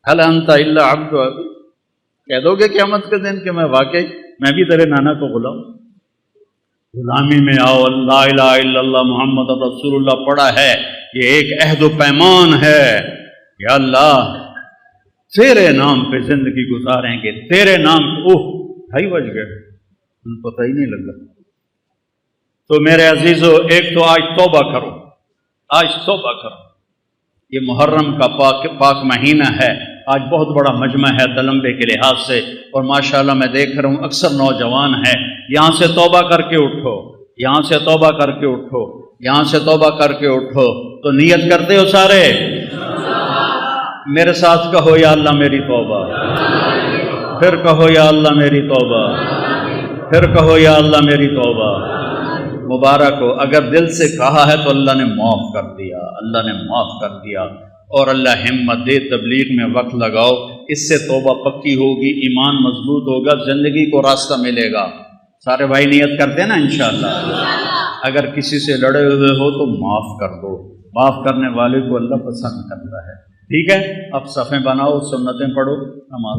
Speaker 1: هل انت الا عبد ابی، کہہ دو گے قیامت کے دن کہ میں بھی تیرے نانا کا غلام؟ غلامی میں آؤ، لا الہ الا اللہ محمد رسول اللہ پڑھا ہے، یہ ایک عہد و پیمان ہے، یا اللہ تیرے نام پہ زندگی گزاریں گے، تیرے نام پہ۔ بھائی بج گئے، پتہ ہی نہیں لگا۔ تو میرے عزیزو، ایک تو آج توبہ کرو، یہ محرم کا پاک مہینہ ہے، آج بہت بڑا مجمع ہے تلمبے کے لحاظ سے، اور ماشاءاللہ میں دیکھ رہا ہوں اکثر نوجوان ہیں، یہاں سے توبہ کر کے اٹھو، تو نیت کرتے ہو سارے؟ میرے ساتھ کہو یا اللہ میری توبہ، پھر کہو یا اللہ میری توبہ، پھر کہو یا اللہ میری توبہ۔ مبارک ہو، اگر دل سے کہا ہے تو اللہ نے معاف کر دیا، اور اللہ ہمت دے، تبلیغ میں وقت لگاؤ، اس سے توبہ پکی ہوگی، ایمان مضبوط ہوگا، زندگی کو راستہ ملے گا۔ سارے بھائی نیت کرتے ہیں نا انشاءاللہ؟ اگر کسی سے لڑے ہوئے ہو تو معاف کر دو، معاف کرنے والے کو اللہ پسند کرتا ہے، ٹھیک ہے؟ اب صفیں بناؤ، سنتیں پڑھو، نماز